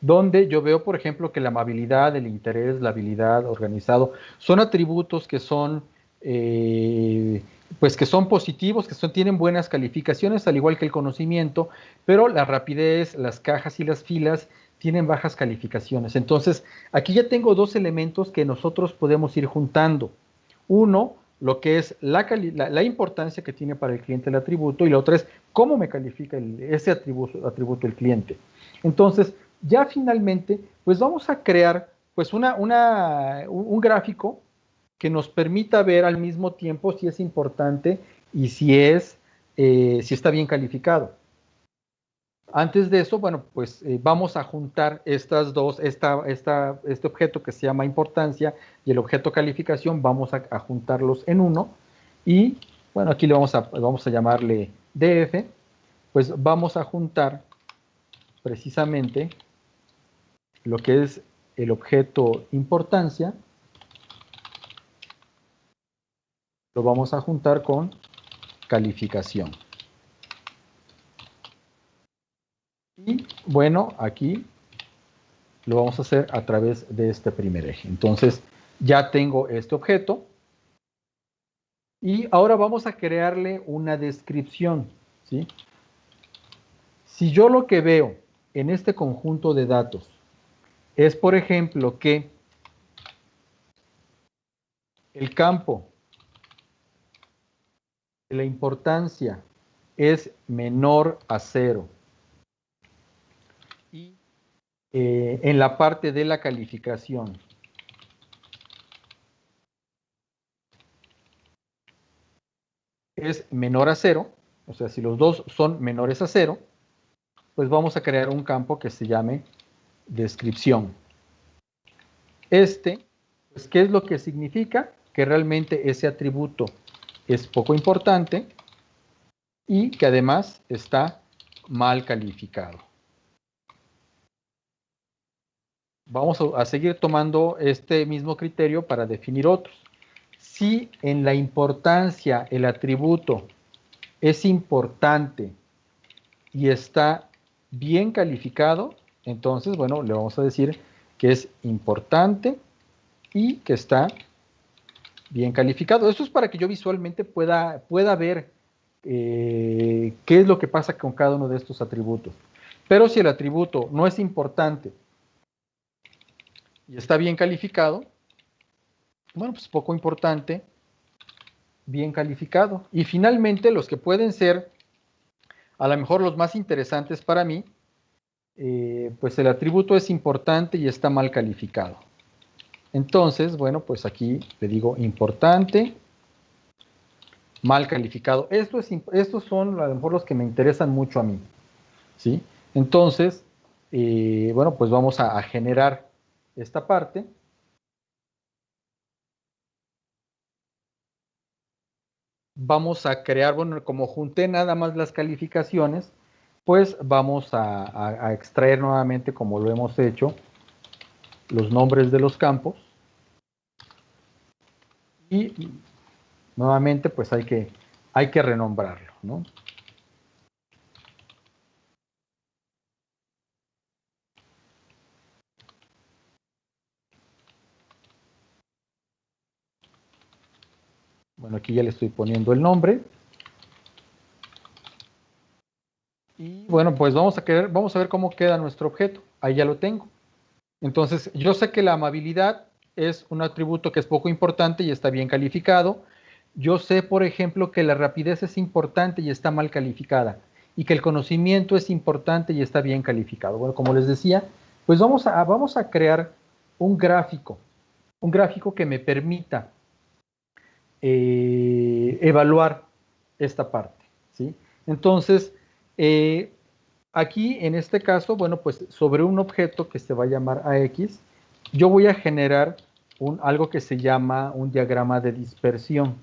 donde yo veo, por ejemplo, que la amabilidad, el interés, la habilidad, organizado, son atributos que son, pues que son positivos, tienen buenas calificaciones, al igual que el conocimiento, pero la rapidez, las cajas y las filas tienen bajas calificaciones. Entonces, aquí ya tengo dos elementos que nosotros podemos ir juntando. Uno, lo que es la importancia que tiene para el cliente el atributo, y la otra es cómo me califica ese atributo el cliente. Entonces, ya finalmente, pues vamos a crear pues un gráfico que nos permita ver al mismo tiempo si es importante y si está bien calificado. Antes de eso, bueno, pues vamos a juntar este objeto que se llama importancia y el objeto calificación, vamos a juntarlos en uno y, bueno, aquí vamos a llamarle DF, pues vamos a juntar precisamente lo que es el objeto importancia, lo vamos a juntar con calificación. Y, bueno, aquí lo vamos a hacer a través de este primer eje. Entonces, ya tengo este objeto. Y ahora vamos a crearle una descripción, ¿sí? Si yo lo que veo en este conjunto de datos es, por ejemplo, que el campo de la importancia es menor a 0 y en la parte de la calificación es menor a 0, o sea, si los dos son menores a 0, pues vamos a crear un campo que se llame descripción. Pues, ¿qué es lo que significa? Que realmente ese atributo es poco importante y que además está mal calificado. Vamos a seguir tomando este mismo criterio para definir otros. Si en la importancia el atributo es importante y está bien calificado, entonces, bueno, le vamos a decir que es importante y que está bien calificado. Esto es para que yo visualmente pueda ver qué es lo que pasa con cada uno de estos atributos. Pero si el atributo no es importante y está bien calificado, bueno, pues poco importante, bien calificado. Y finalmente, los que pueden ser a lo mejor los más interesantes para mí, pues el atributo es importante y está mal calificado. Entonces, bueno, pues aquí le digo importante, mal calificado. Estos son a lo mejor los que me interesan mucho a mí, ¿sí? Entonces, bueno, pues vamos a generar esta parte. Vamos a crear, bueno, como junté nada más las calificaciones, pues vamos a extraer nuevamente, como lo hemos hecho, los nombres de los campos. Y nuevamente, pues hay que renombrarlo, ¿no? Bueno, aquí ya le estoy poniendo el nombre. Y bueno, pues vamos a ver cómo queda nuestro objeto. Ahí ya lo tengo. Entonces, yo sé que la amabilidad es un atributo que es poco importante y está bien calificado. Yo sé, por ejemplo, que la rapidez es importante y está mal calificada. Y que el conocimiento es importante y está bien calificado. Bueno, como les decía, pues vamos a crear un gráfico que me permita evaluar esta parte, ¿sí? Entonces, aquí en este caso, bueno, pues sobre un objeto que se va a llamar AX, yo voy a generar algo que se llama un diagrama de dispersión,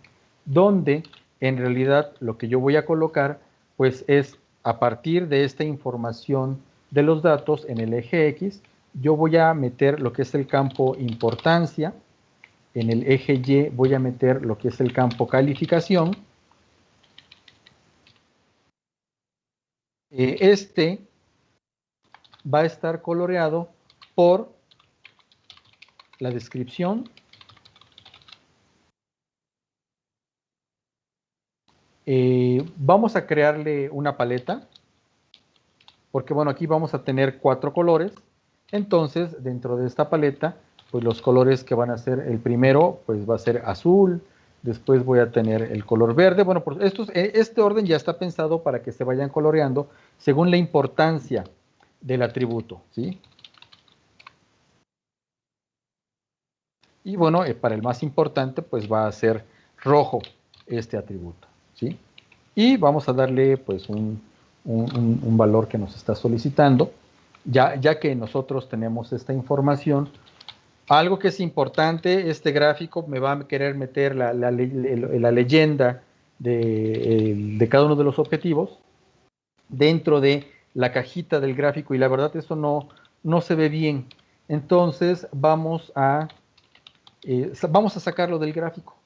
donde en realidad lo que yo voy a colocar, pues es a partir de esta información de los datos en el eje X, yo voy a meter lo que es el campo importancia, en el eje Y voy a meter lo que es el campo calificación. Este va a estar coloreado por la descripción. Vamos a crearle una paleta, porque bueno, aquí vamos a tener 4 colores. Entonces, dentro de esta paleta, pues los colores que van a ser, el primero, pues va a ser azul. Después voy a tener el color verde. Bueno, este orden ya está pensado para que se vayan coloreando según la importancia del atributo, ¿sí? Y bueno, para el más importante, pues va a ser rojo este atributo, ¿sí? Y vamos a darle pues un valor que nos está solicitando, ya que nosotros tenemos esta información. Algo que es importante, este gráfico me va a querer meter la leyenda de cada uno de los objetivos dentro de la cajita del gráfico, y la verdad eso no se ve bien. Entonces vamos a sacarlo del gráfico,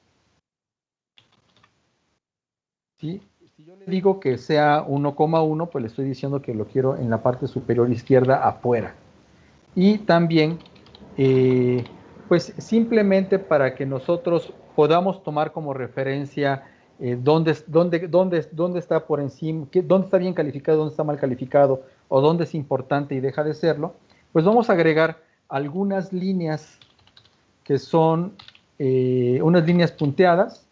¿sí? Si yo le digo que sea 1,1, pues le estoy diciendo que lo quiero en la parte superior izquierda afuera. Y también, pues simplemente para que nosotros podamos tomar como referencia dónde está por encima, dónde está bien calificado, dónde está mal calificado, o dónde es importante y deja de serlo, pues vamos a agregar algunas líneas que son unas líneas punteadas,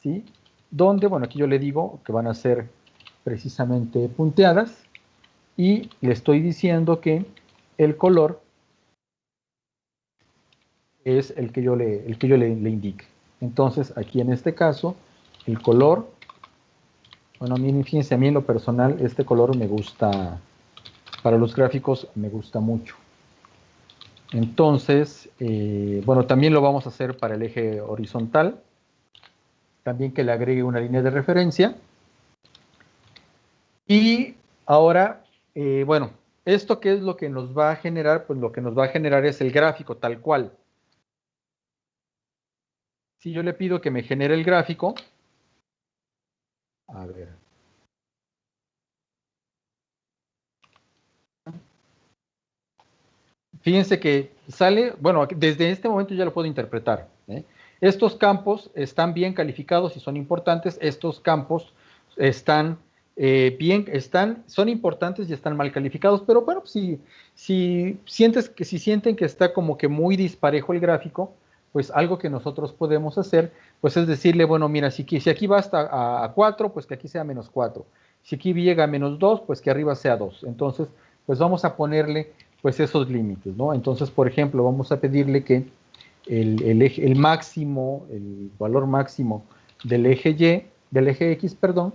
¿sí? Donde, bueno, aquí yo le digo que van a ser precisamente punteadas, y le estoy diciendo que el color es el que yo le indique. Entonces, aquí en este caso, el color, bueno, fíjense, a mí en lo personal, este color me gusta, para los gráficos me gusta mucho. Entonces, bueno, también lo vamos a hacer para el eje horizontal, también que le agregue una línea de referencia. Y ahora, bueno, ¿esto qué es lo que nos va a generar? Pues lo que nos va a generar es el gráfico tal cual. Si yo le pido que me genere el gráfico, a ver. Fíjense que sale, bueno, desde este momento ya lo puedo interpretar, ¿eh? Estos campos están bien calificados y son importantes. Estos campos están son importantes y están mal calificados. Pero bueno, si sienten que está como que muy disparejo el gráfico, pues algo que nosotros podemos hacer, pues es decirle, bueno, mira, si aquí va hasta a 4, pues que aquí sea -4. Si aquí llega a -2, pues que arriba sea 2. Entonces, pues vamos a ponerle pues esos límites, ¿no? Entonces, por ejemplo, vamos a pedirle que el máximo, el valor máximo del eje Y, del eje X, perdón,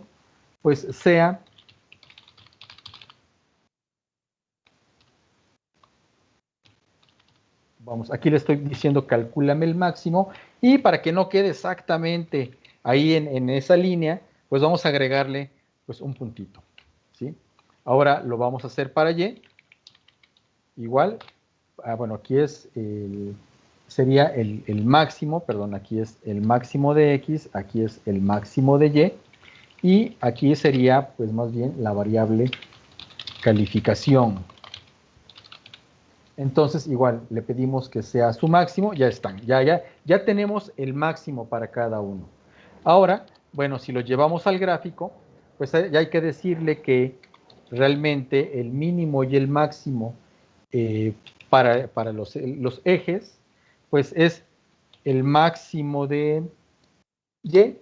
pues sea vamos, aquí le estoy diciendo calcúlame el máximo, y para que no quede exactamente ahí en esa línea, pues vamos a agregarle pues un puntito, ¿sí? Ahora lo vamos a hacer para Y, igual, bueno, aquí sería el máximo, perdón, aquí es el máximo de X, aquí es el máximo de Y aquí sería pues más bien la variable calificación. Entonces igual le pedimos que sea su máximo, ya están, ya tenemos el máximo para cada uno. Ahora, bueno, si lo llevamos al gráfico, pues ya hay que decirle que realmente el mínimo y el máximo eh, para los ejes, pues es el máximo de y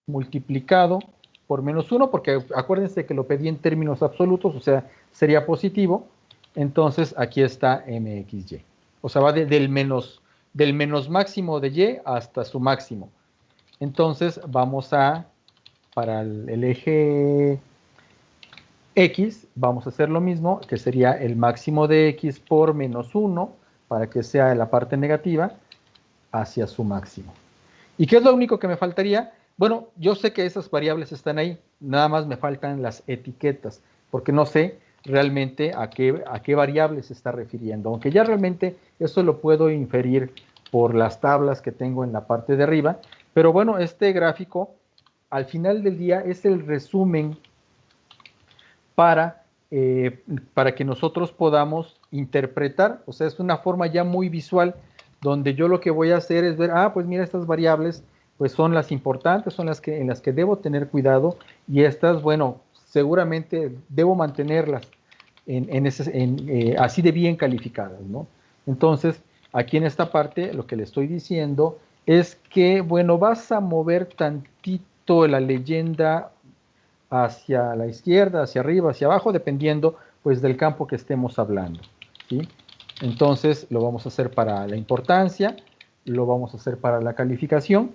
multiplicado por -1, porque acuérdense que lo pedí en términos absolutos, o sea, sería positivo. Entonces, aquí está mxy. O sea, va del menos máximo de y hasta su máximo. Entonces, vamos a, para el eje x, vamos a hacer lo mismo, que sería el máximo de x por -1, para que sea la parte negativa, hacia su máximo. ¿Y qué es lo único que me faltaría? Bueno, yo sé que esas variables están ahí, nada más me faltan las etiquetas, porque no sé realmente a qué variable se está refiriendo, aunque ya realmente eso lo puedo inferir por las tablas que tengo en la parte de arriba, pero bueno, este gráfico al final del día es el resumen para, para que nosotros podamos interpretar, o sea, es una forma ya muy visual, donde yo lo que voy a hacer es ver, pues mira, estas variables pues son las importantes, son las que, en las que debo tener cuidado, y estas, bueno, seguramente debo mantenerlas así de bien calificadas, ¿no? Entonces, aquí en esta parte lo que le estoy diciendo es que, bueno, vas a mover tantito la leyenda hacia la izquierda, hacia arriba, hacia abajo, dependiendo pues del campo que estemos hablando, ¿sí? Entonces lo vamos a hacer para la importancia, lo vamos a hacer para la calificación.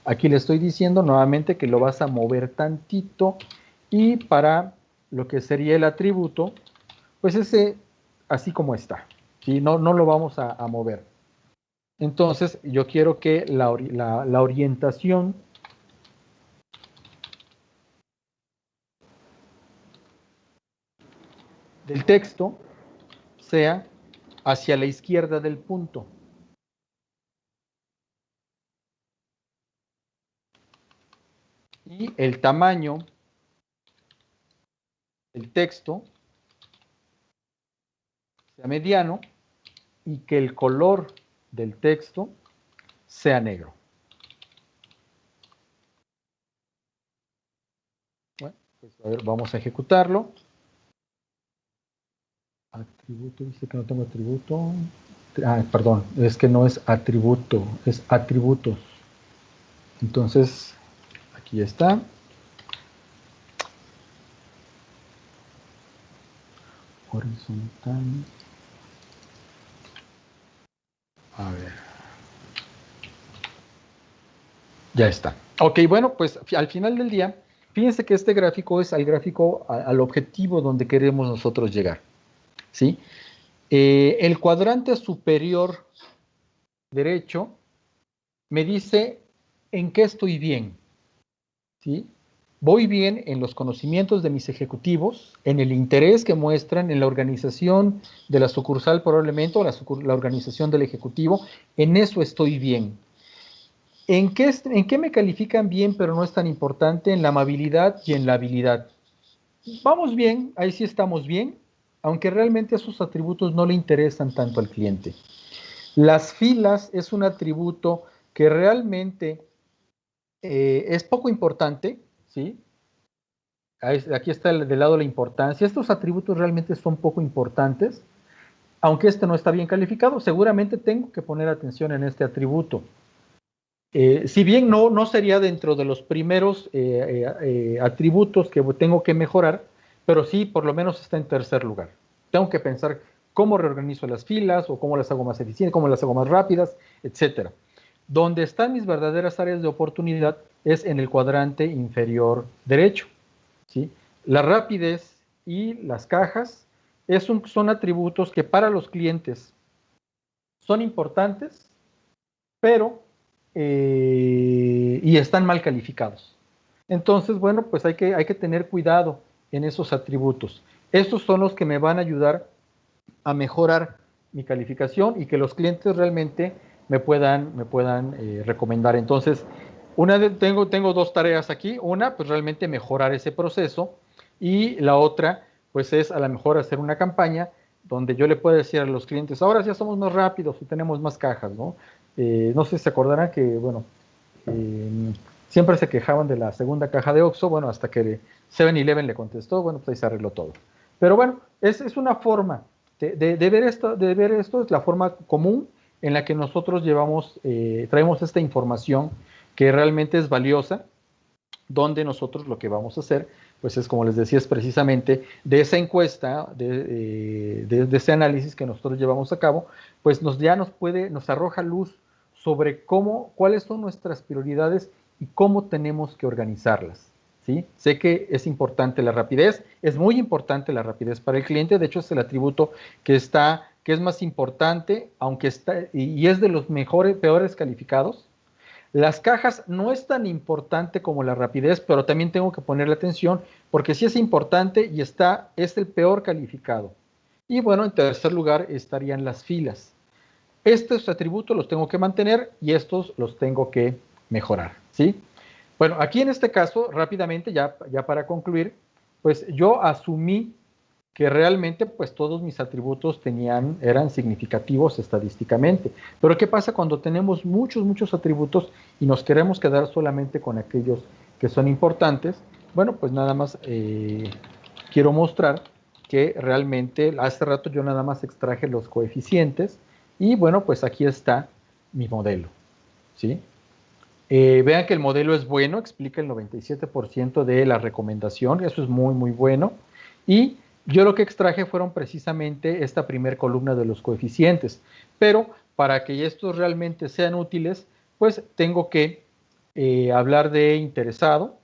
Aquí le estoy diciendo nuevamente que lo vas a mover tantito, y para lo que sería el atributo, pues ese así como está, ¿sí? No lo vamos a mover. Entonces yo quiero que la orientación del texto sea hacia la izquierda del punto. Y el tamaño del texto sea mediano, y que el color del texto sea negro. Bueno, pues a ver, vamos a ejecutarlo. Atributo, dice que no tengo atributo. Perdón, es que no es atributo, es atributos. Entonces, aquí está. Horizontal. A ver. Ya está. Ok, bueno, pues al final del día, fíjense que este gráfico es al gráfico, al objetivo donde queremos nosotros llegar, ¿sí? El cuadrante superior derecho me dice en qué estoy bien, ¿sí? Voy bien en los conocimientos de mis ejecutivos, en el interés que muestran en la organización de la sucursal probablemente, o la organización del ejecutivo, en eso estoy bien. ¿En qué me califican bien, pero no es tan importante? En la amabilidad y en la habilidad. Vamos bien, ahí sí estamos bien, aunque realmente esos atributos no le interesan tanto al cliente. Las filas es un atributo que realmente es poco importante, ¿sí? Aquí está del lado la importancia. Estos atributos realmente son poco importantes, aunque este no está bien calificado, seguramente tengo que poner atención en este atributo. Si bien no sería dentro de los primeros atributos que tengo que mejorar, pero sí por lo menos está en tercer lugar. Tengo que pensar cómo reorganizo las filas, o cómo las hago más eficientes, cómo las hago más rápidas, etc. Donde están mis verdaderas áreas de oportunidad es en el cuadrante inferior derecho, ¿sí? La rapidez y las cajas son atributos que para los clientes son importantes, pero y están mal calificados. Entonces, bueno, pues hay que tener cuidado en esos atributos. Estos son los que me van a ayudar a mejorar mi calificación, y que los clientes realmente me puedan recomendar. Entonces, tengo dos tareas aquí. Una, pues realmente mejorar ese proceso, y la otra, pues es a lo mejor hacer una campaña donde yo le pueda decir a los clientes, ahora ya somos más rápidos y tenemos más cajas, ¿no? no sé si se acordarán que, bueno, siempre se quejaban de la segunda caja de Oxxo, bueno, hasta que 7-Eleven le contestó, bueno, pues ahí se arregló todo. Pero bueno, es una forma de ver esto, es la forma común en la que nosotros traemos esta información que realmente es valiosa, donde nosotros lo que vamos a hacer, pues es como les decía, es precisamente de esa encuesta, de ese análisis que nosotros llevamos a cabo, pues nos arroja luz sobre cuáles son nuestras prioridades y cómo tenemos que organizarlas. ¿Sí? Sé que es importante la rapidez, es muy importante la rapidez para el cliente, de hecho es el atributo que es más importante, aunque y es de los peores calificados. Las cajas no es tan importante como la rapidez, pero también tengo que ponerle atención porque sí es importante y es el peor calificado. Y bueno, en tercer lugar estarían las filas. Estos atributos los tengo que mantener y estos los tengo que mejorar, ¿sí? Bueno, aquí en este caso, rápidamente, ya para concluir, pues yo asumí que realmente pues todos mis atributos eran significativos estadísticamente. Pero ¿qué pasa cuando tenemos muchos atributos y nos queremos quedar solamente con aquellos que son importantes? Bueno, pues nada más quiero mostrar que realmente hace rato yo nada más extraje los coeficientes y bueno, pues aquí está mi modelo, ¿sí? Vean que el modelo es bueno, explica el 97% de la recomendación, eso es muy bueno. Y yo lo que extraje fueron precisamente esta primera columna de los coeficientes, pero para que estos realmente sean útiles, pues tengo que hablar de interesado.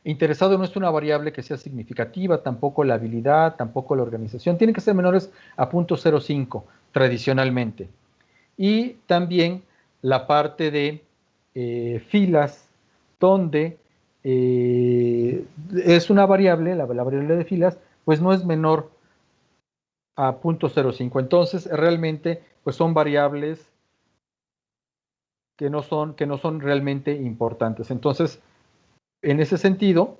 Interesado no es una variable que sea significativa, tampoco la habilidad, tampoco la organización, tienen que ser menores a 0.05 tradicionalmente. Y también la parte de filas, donde es una variable, la variable de filas, pues no es menor a 0.05. Entonces, realmente, pues son variables que no son realmente importantes. Entonces, en ese sentido,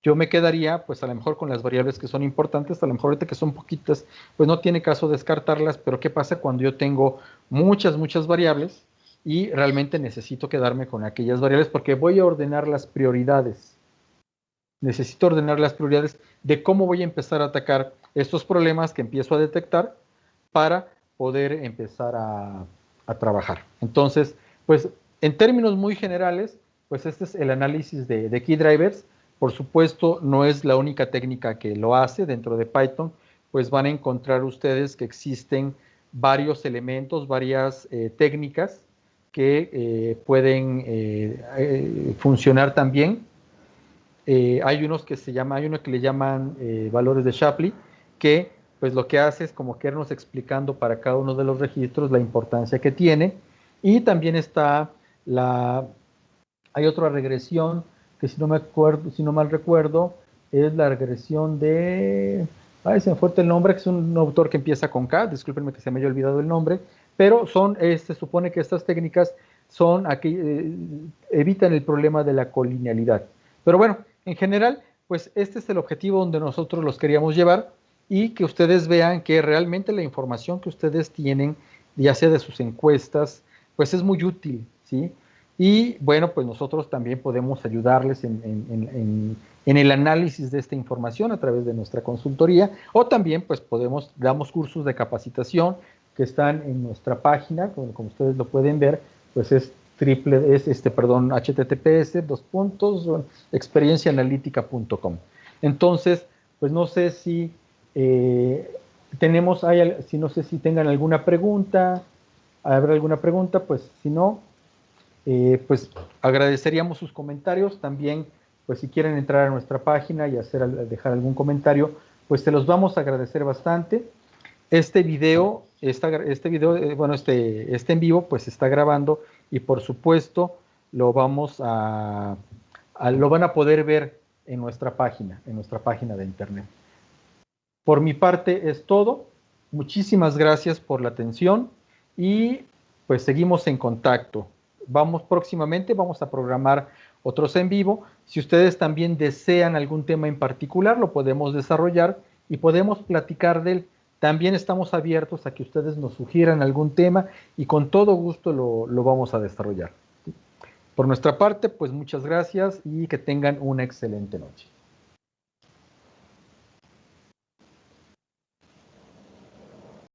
yo me quedaría, pues a lo mejor con las variables que son importantes, a lo mejor ahorita que son poquitas, pues no tiene caso descartarlas, pero ¿qué pasa cuando yo tengo muchas variables y realmente necesito quedarme con aquellas variables? Porque voy a ordenar las prioridades. Necesito ordenar las prioridades de cómo voy a empezar a atacar estos problemas que empiezo a detectar para poder empezar a trabajar. Entonces, pues en términos muy generales, pues este es el análisis de key drivers. Por supuesto, no es la única técnica que lo hace dentro de Python, pues van a encontrar ustedes que existen varios elementos, varias técnicas que pueden funcionar también. Hay uno que le llaman valores de Shapley, que pues lo que hace es como que irnos explicando para cada uno de los registros la importancia que tiene. Y también hay otra regresión que si no mal recuerdo, es la regresión se me fue el nombre, que es un autor que empieza con K, discúlpenme que se me haya olvidado el nombre, pero se supone que estas técnicas evitan el problema de la colinealidad. Pero bueno, en general, pues este es el objetivo donde nosotros los queríamos llevar y que ustedes vean que realmente la información que ustedes tienen, ya sea de sus encuestas, pues es muy útil, ¿sí? Y bueno, pues nosotros también podemos ayudarles en el análisis de esta información a través de nuestra consultoría, o también pues damos cursos de capacitación que están en nuestra página, como ustedes lo pueden ver, pues es https://experienciaanalítica.com. Entonces, pues no sé si no sé si tengan alguna pregunta, ¿habrá alguna pregunta? Pues si no, pues agradeceríamos sus comentarios. También, pues si quieren entrar a nuestra página y dejar algún comentario, pues se los vamos a agradecer bastante. Este en vivo, pues se está grabando y por supuesto lo van a poder ver en nuestra página de internet. Por mi parte es todo. Muchísimas gracias por la atención y pues seguimos en contacto. Próximamente vamos a programar otros en vivo. Si ustedes también desean algún tema en particular, lo podemos desarrollar y podemos platicar de él. también estamos abiertos a que ustedes nos sugieran algún tema y con todo gusto lo vamos a desarrollar. Por nuestra parte, pues muchas gracias y que tengan una excelente noche.